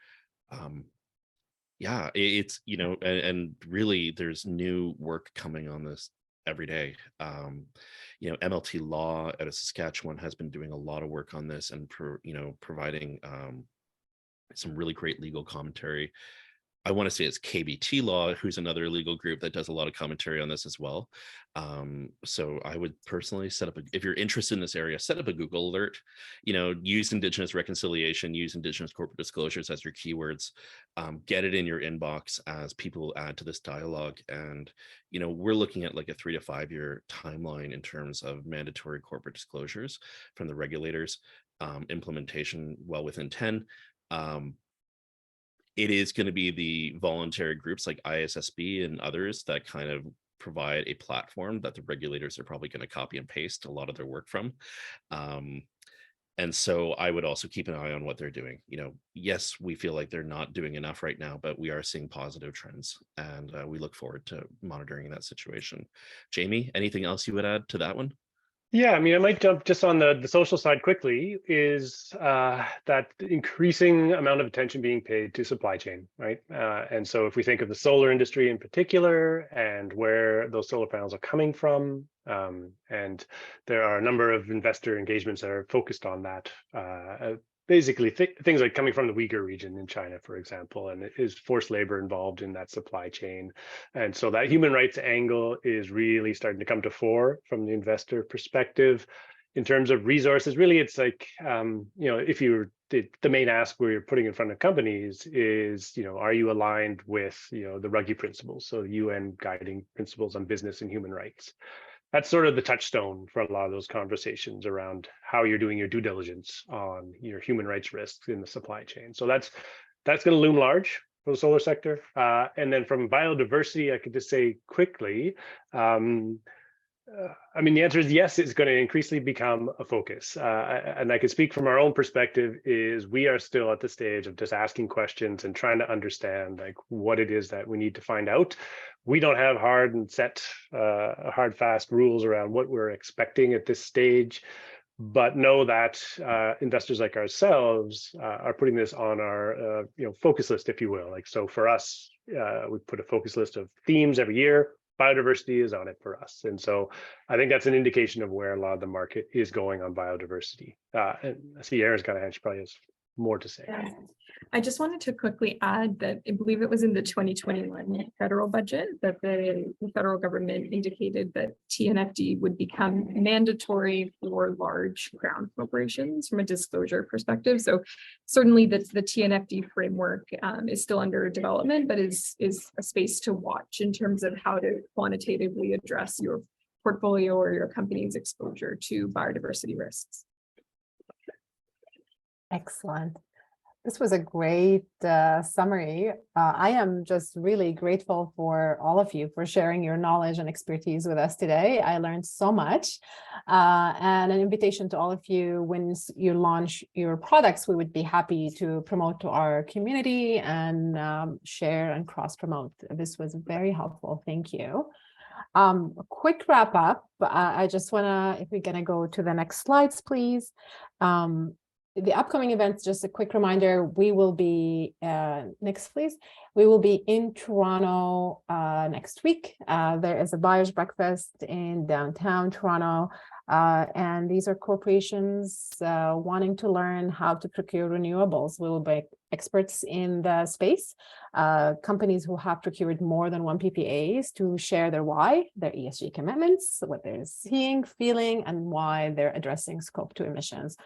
Yeah, it's and really there's new work coming on this every day. MLT Law out of Saskatchewan has been doing a lot of work on this and providing some really great legal commentary. I want to say it's KBT Law, who's another legal group that does a lot of commentary on this as well. So I would personally set up, if you're interested in this area, set up a Google alert, use Indigenous reconciliation, use Indigenous corporate disclosures as your keywords, get it in your inbox as people add to this dialogue. And, we're looking at like a 3 to 5 year timeline in terms of mandatory corporate disclosures from the regulators, implementation well within 10. It is going to be the voluntary groups like ISSB and others that kind of provide a platform that the regulators are probably going to copy and paste a lot of their work from. And so I would also keep an eye on what they're doing. Yes, we feel like they're not doing enough right now, but we are seeing positive trends and we look forward to monitoring that situation. Jamie, anything else you would add to that one? Yeah, I mean, I might jump just on the social side quickly, is that increasing amount of attention being paid to supply chain, right? And so if we think of the solar industry in particular and where those solar panels are coming from, and there are a number of investor engagements that are focused on that, basically things like coming from the Uyghur region in China, for example, and it is forced labor involved in that supply chain. And so that human rights angle is really starting to come to fore from the investor perspective. In terms of resources, really, it's like, if you're the main ask where you're putting in front of companies is, are you aligned with, the Ruggie principles, so UN guiding principles on business and human rights? That's sort of the touchstone for a lot of those conversations around how you're doing your due diligence on your human rights risks in the supply chain. So that's going to loom large for the solar sector. And then from biodiversity, I could just say quickly, I mean, the answer is yes, it's going to increasingly become a focus. And I can speak from our own perspective is we are still at the stage of just asking questions and trying to understand like what it is that we need to find out. We don't have hard and set, hard, fast rules around what we're expecting at this stage, but know that investors like ourselves are putting this on our focus list, if you will. Like, so for us, we put a focus list of themes every year. Biodiversity is on it for us. And so I think that's an indication of where a lot of the market is going on biodiversity. And I see Erin's got a hand, she probably has more to say. Yeah. I just wanted to quickly add that I believe it was in the 2021 federal budget that the federal government indicated that TNFD would become mandatory for large crown corporations from a disclosure perspective. So certainly the TNFD framework is still under development, but is a space to watch in terms of how to quantitatively address your portfolio or your company's exposure to biodiversity risks. Excellent. This was a great summary. I am just really grateful for all of you for sharing your knowledge and expertise with us today. I learned so much. And an invitation to all of you, when you launch your products, we would be happy to promote to our community and share and cross-promote. This was very helpful. Thank you. A quick wrap up. I just want to, if we're going to go to the next slides, please. The upcoming events, just a quick reminder, we will be, next please, we will be in Toronto next week. There is a buyer's breakfast in downtown Toronto, and these are corporations wanting to learn how to procure renewables. We will be experts in the space, companies who have procured more than one PPAs to share their why, their ESG commitments, what they're seeing, feeling, and why they're addressing scope 2 emissions.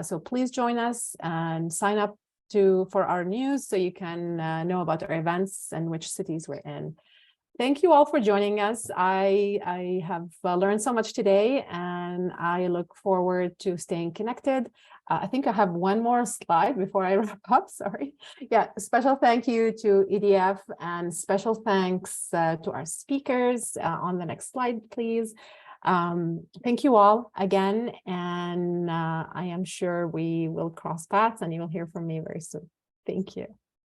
So please join us and sign up for our news so you can know about our events and which cities we're in. Thank you all for joining us. I have learned so much today, and I look forward to staying connected. I think I have one more slide before I wrap up, sorry. Yeah, special thank you to EDF and special thanks to our speakers. On the next slide, please. Thank you all again, and I am sure we will cross paths and you will hear from me very soon. Thank you.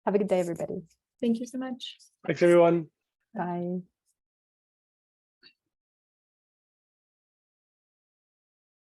Have a good day, everybody. Thank you so much. Thanks, everyone. Bye.